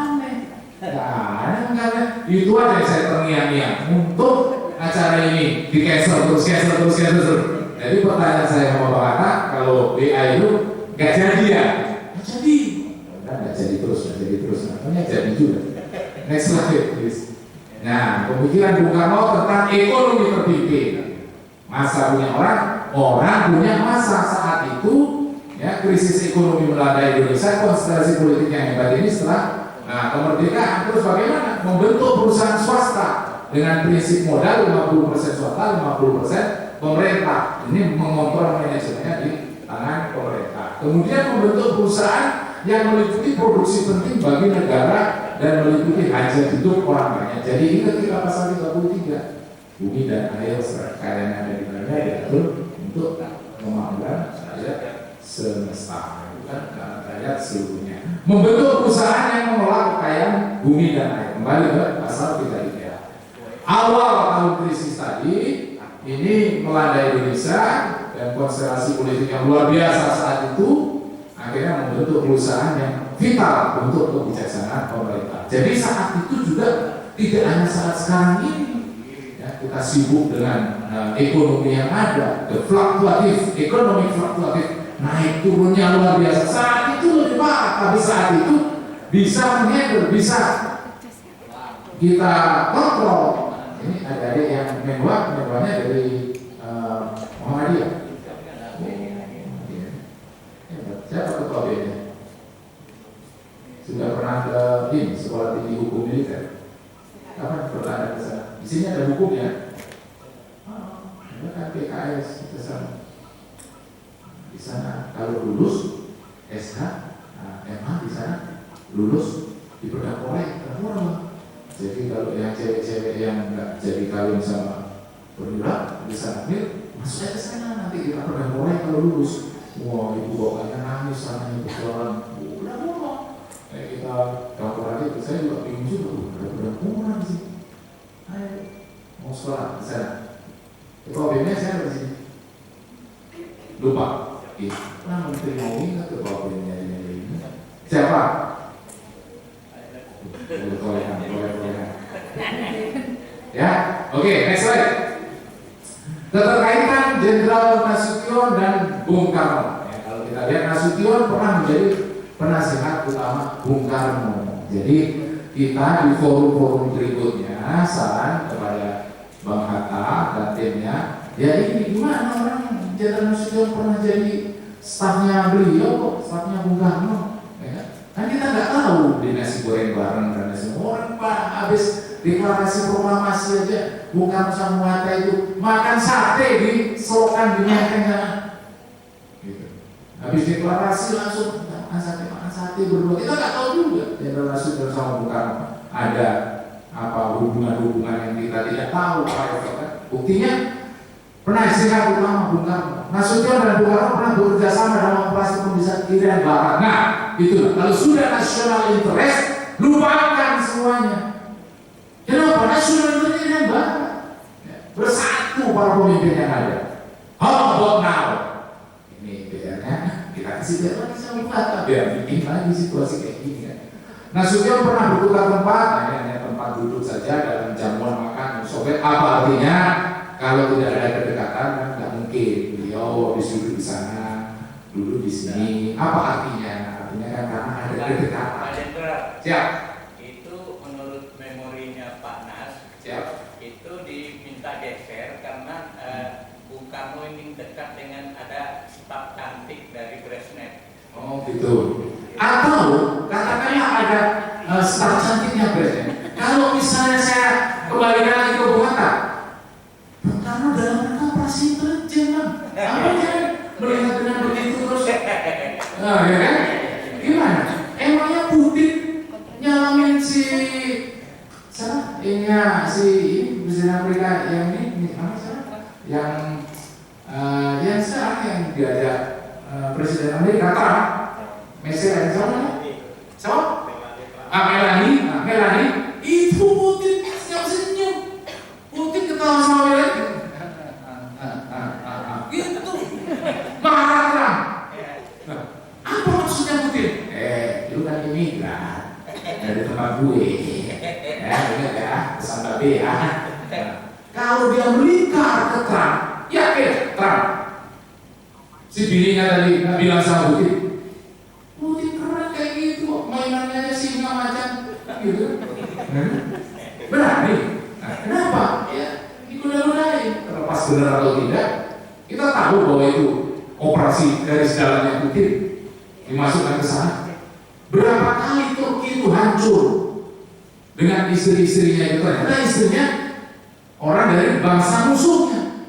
Nah, itu aja yang saya terngiang-ngiang untuk acara ini di cancel terus. Jadi pertanyaan saya sama Bang Hatta, kalau BA itu nggak jadi ya? Nggak jadi terus, namanya jadi juga. Next slide please. Nah, pemikiran Bung Karno tentang ekonomi terpimpin. Masa punya orang punya masa. Saat itu ya, krisis ekonomi melanda Indonesia, konstelasi politik yang hebat ini setelah kemerdekaan. Terus bagaimana? Membentuk perusahaan swasta dengan prinsip modal 50% swasta, 50% pemerintah. Ini mengontrol manajemennya di tangan pemerintah. Kemudian membentuk perusahaan yang meliputi produksi penting bagi negara dan meliputi hajat hidup orang banyak. Jadi ini ketika pasal 33, bumi dan air serta kekayaan yang ada di dalamnya diatur untuk kemakmuran rakyat semesta, bukan rakyat seluruhnya. Membentuk perusahaan yang mengelola kekayaan bumi dan air. Kembali ke pasal 33. Awal tahun krisis tadi ini melanda Indonesia dan konstelasi politik yang luar biasa saat itu akhirnya membentuk perusahaan yang vital untuk kebijaksanaan pemerintah. Jadi saat itu juga tidak hanya saat sekarang ini ya, kita sibuk dengan ekonomi yang ada, ekonomi fluktuatif, naik turunnya luar biasa. Saat itu lebih parah, tapi saat itu bisa menghandle, bisa kita kontrol. Ini adik-adik yang menguatnya dari Muhammadiyah. Siapa ketua BN-nya? Sudah pernah ke ini, sekolah tinggi hukum militer. Kapan bertanya ke sana? Di sini ada hukumnya. Ada kan PKS ke sana. Di sana kalau lulus SH, MH di sana lulus diperdakwai termurah. Jadi kalau yang cewek-cewek yang nggak jadi kawin sama perwira bisa ambil, masuk ke sana nanti kita perdakwai kalau lulus. Wah, ibu bapaknya nangis sama ibu jualan. Udah ngomong. Kita dakwah itu saya juga bingung juga. Udah kurang sih. Ayo mau sekolah di sana. Ketua BM saya di sini. Lupa. Nah, menteri mau ingat ketua BM-nya ini. Siapa? Ya, oke, next slide. Keterkaitan Jenderal Nasution dan Bung Karno. Ya, kalau kita lihat Nasution pernah menjadi penasihat utama Bung Karno. Jadi kita di forum-forum berikutnya saran kepada Bang Hatta dan timnya, ya ini gimana orang Jenderal Nasution pernah jadi stafnya beliau kok, stafnya Bung Karno. Ya. Kan kita nggak tahu di nasi goreng bareng dan nasi goreng Pak, habis deklarasi proklamasi aja Bung Karno sama Hatta itu makan sate di selokan di Menteng sana. Gitu. Habis deklarasi langsung makan sate berdua. Kita nggak tahu juga Jenderal Nasution sama Bung Karno ada apa hubungan-hubungan yang kita tidak tahu. Buktinya pernah istirahat ulama Bung Karno, Nasution dan Bung Karno pernah bekerja sama dalam operasi pembicaraan Irian Barat. Nah, itu kalau sudah national interest, lupakan semuanya. Kenapa? National interest Irian Barat. Bersatu para pemimpin yang ada. How about now? Ini bedanya kita kasih dia lagi sama Barat, biar bikin lagi situasi kayak gini kan. Nasution pernah bertukar tempat, hanya tempat duduk saja dalam jamuan makan sobek. Apa artinya? Kalau tidak ada kedekatan kan nggak mungkin beliau habis duduk di sana, duduk di sini. Apa artinya? Artinya kan karena ada kedekatan. Pak Jenderal, Siap. itu menurut memorinya Pak Nas, Siap. itu diminta geser karena Bung Karno ingin dekat dengan ada staf cantik dari Brezhnev. Oh gitu. Atau katakanlah ada staf cantiknya Brezhnev. Kalau misalnya saya kembalikan lagi ke Bung Hatta, Bung Karno dalam rangka operasi intelijen kan, apa jangan melihat dengan begitu terus? Nah, ya kan? Gimana? Emangnya Putin nyalamin si siapa? Si Presiden Amerika yang ini apa siapa? Yang sekarang yang diajak Presiden Amerika Trump, Mesir siapa? Siapa? Melanie. Itu Putin senyum. Putin ketawa sama Melanie. Gitu. Marah Trump. Apa maksudnya Putin? Lu kan imigran dari tempat gue. Ya, ingat ya, pesan babe ya. Kalau dia melingkar ke Trump, yakin Trump. Si bininya tadi bilang sama Putin, Putin keren kayak gitu, mainannya aja singa macan, gitu. Berani. Nah, kenapa? Ya, dikuda-kudain. Terlepas benar atau tidak, kita tahu bahwa itu operasi garis jalannya Putin dimasukkan ke sana. Berapa kali Turki itu hancur dengan istri-istrinya itu? Ternyata istrinya orang dari bangsa musuhnya.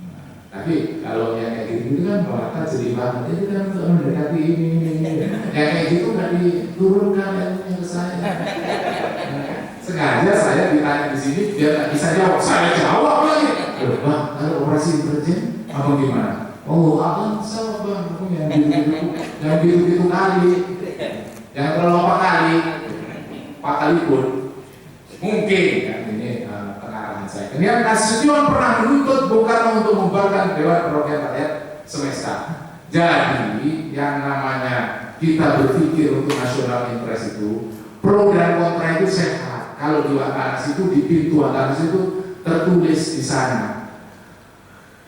Nah, tapi kalau yang kayak gitu kan mereka jadi banget itu kan untuk mendekati ini. Yang kayak gitu nggak diturunkan ilmunya ke saya. Sengaja saya ditanya di sini biar nggak bisa jawab. Saya jawab lagi. Bang, kalau operasi intelijen apa gimana? Oh, abang sama bang, yang gitu kali, yang terlalu pak kali pun mungkin kan ini pengarahan saya. Kemudian Nasution pernah menuntut Bung Karno untuk membubarkan Dewan Perwakilan Rakyat semesta. Jadi yang namanya kita berpikir untuk nasional interest itu pro dan kontra itu sehat. Kalau di Wakanas itu di pintu Wakanas itu tertulis di sana.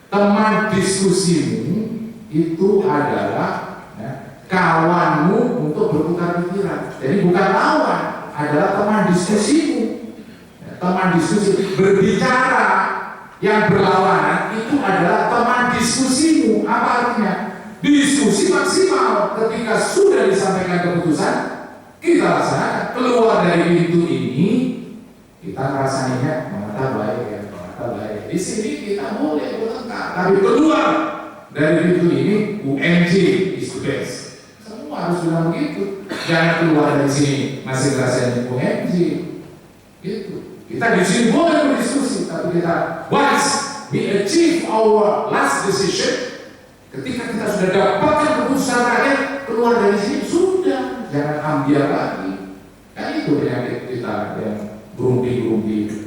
Teman diskusimu itu adalah kawanmu untuk bertukar pikiran. Jadi bukan lawan, adalah teman diskusimu. Teman diskusi berbicara yang berlawanan itu adalah teman diskusimu. Apa artinya? Diskusi maksimal ketika sudah disampaikan keputusan kita laksanakan. Keluar dari pintu ini kita rasanya mengatakan baik ya. Di sini kita boleh bertengkar, tapi keluar dari pintu ini UMJ is the best. Semua harus bilang begitu. Jangan keluar dari sini masih ngerasain UMJ. Gitu. Kita di sini boleh berdiskusi, tapi kita once we achieve our last decision, ketika kita sudah dapatkan keputusan terakhir, keluar dari sini sudah, jangan ambil lagi. Kan itu penyakit kita yang berumpi-rumpi.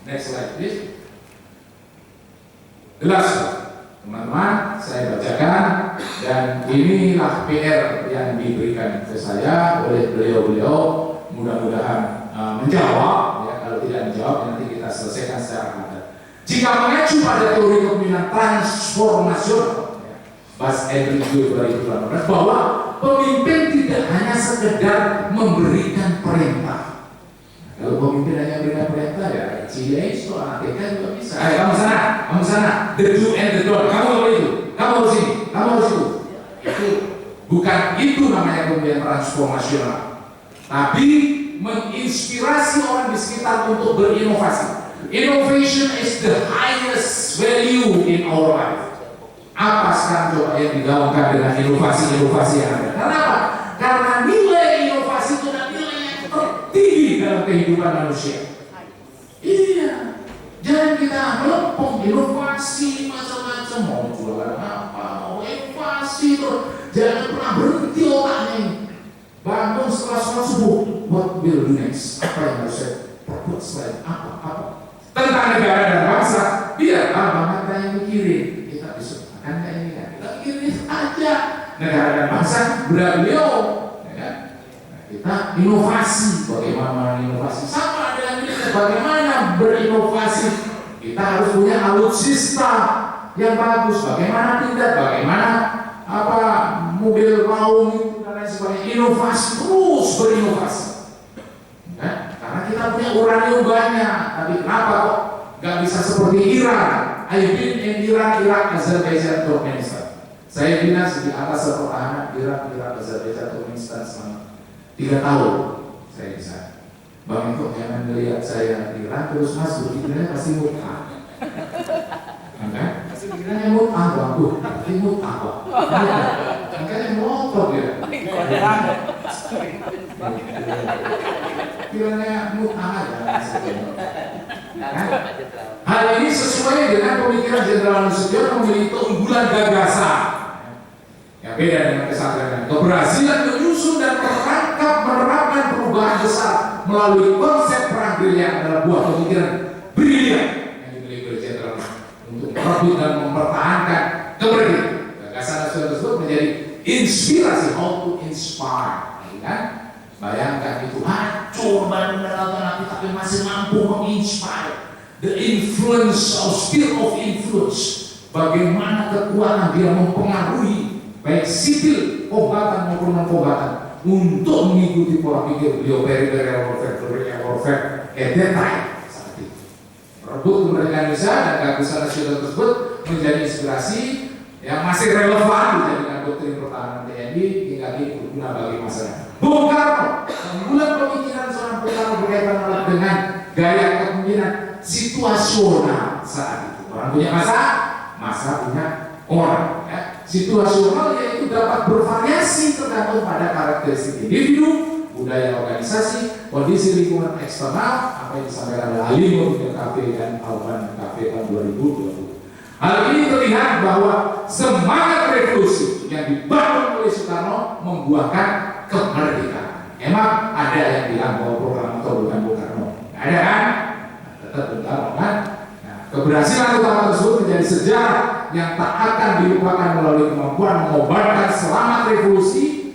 Next slide please. Jelas teman-teman, saya bacakan dan inilah PR yang diberikan ke saya oleh beliau-beliau. Mudah-mudahan menjawab ya, kalau tidak menjawab nanti kita selesaikan secara padat. Jika mengacu pada teori kepemimpinan transformasional ya, Bas Edwin 2018 bahwa pemimpin tidak hanya sekedar memberikan perintah. Kalau pemimpin hanya berikan perintah ya, CIA itu anak TK juga bisa. Ayo kamu sana, the do and the don't. Kamu Bukan itu namanya kepemimpinan transformasional. Tapi menginspirasi orang di sekitar untuk berinovasi. Innovation is the highest value in our life. Apa sekarang coba yang digaungkan dengan inovasi-inovasi yang ada? Kenapa? Karena nilai inovasi itu adalah nilai yang tertinggi dalam kehidupan manusia. Iya, jangan kita melempem inovasi macam-macam, mau jualan apa, mau inovasi terus, jangan pernah berhenti otaknya ini. Bangun setelah sholat subuh, what will do next? Apa yang harus saya perbuat selain apa? Tentang negara dan bangsa, biar bangsa yang mikirin. Kita bisa akan kayak ini kan? Kita mikirin aja negara dan bangsa beliau, ya kan? Nah, kita inovasi, bagaimana inovasi sama dengan ini, bagaimana berinovasi. Kita harus punya alutsista yang bagus, bagaimana pindah, bagaimana mobil maung dan lain sebagainya. Inovasi, terus berinovasi. Nah, karena kita punya uranium banyak, tapi kenapa kok nggak bisa seperti Iran? I've been in Iran, Iraq, Azerbaijan, Turkmenistan. Saya dinas di atas pertahanan Irak, Azerbaijan, Turkmenistan selama 3 tahun. Saya di sana. Bang Eko jangan melihat saya di Iran terus masuk, dikiranya pasti mutah. Kan? Pasti dikiranya mutah, bagus, pasti mutah kok. Makanya motor ya. Kiranya mutah aja. Hal ini sesuai dengan pemikiran Jenderal Nasution memiliki keunggulan gagasan. Ya beda dengan kesadaran. Keberhasilan menyusun dan menerapkan perubahan besar melalui konsep perang gerilya adalah buah pemikiran brilian yang dimiliki oleh Jenderal untuk merebut dan mempertahankan kemerdekaan. Gagasan nasional tersebut menjadi inspirasi, how to inspire, kan? Bayangkan itu hancur benar-benar tapi masih mampu menginspire. The influence of sphere of influence, bagaimana kekuatan dia mempengaruhi baik sipil, kombatan maupun non-kombatan untuk mengikuti pola pikir beliau periberial warfare at that time saat itu. Merebut kemerdekaan Indonesia dan gagasan nasional tersebut menjadi inspirasi yang masih relevan dijadikan doktrin pertahanan TNI hingga kini berguna bagi masyarakat. Bung Karno, keunggulan pemikiran seorang Bung Karno berkaitan dengan gaya kepemimpinan situasional saat itu. Orang punya masa punya orang. Ya. Situasional yaitu dapat bervariasi tergantung pada karakteristik individu, budaya organisasi, kondisi lingkungan eksternal, apa yang disampaikan oleh Alimo, KP dan Alban KP tahun 2020. Hal ini terlihat bahwa semangat revolusi yang dibangun oleh Soekarno membuahkan kemerdekaan. Emang ada yang bilang bahwa proklamator bukan Bung Karno? Ada kan? Tetap Bung Karno kan? Nah, keberhasilan utama tersebut menjadi sejarah yang tak akan dilupakan melalui kemampuan mengobarkan semangat revolusi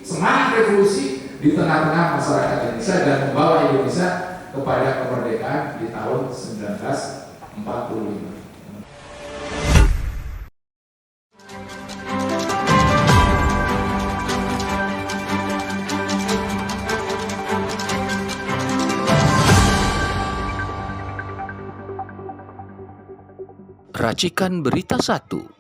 di tengah-tengah masyarakat Indonesia dan membawa Indonesia kepada kemerdekaan di tahun 1945. Racikan Berita 1.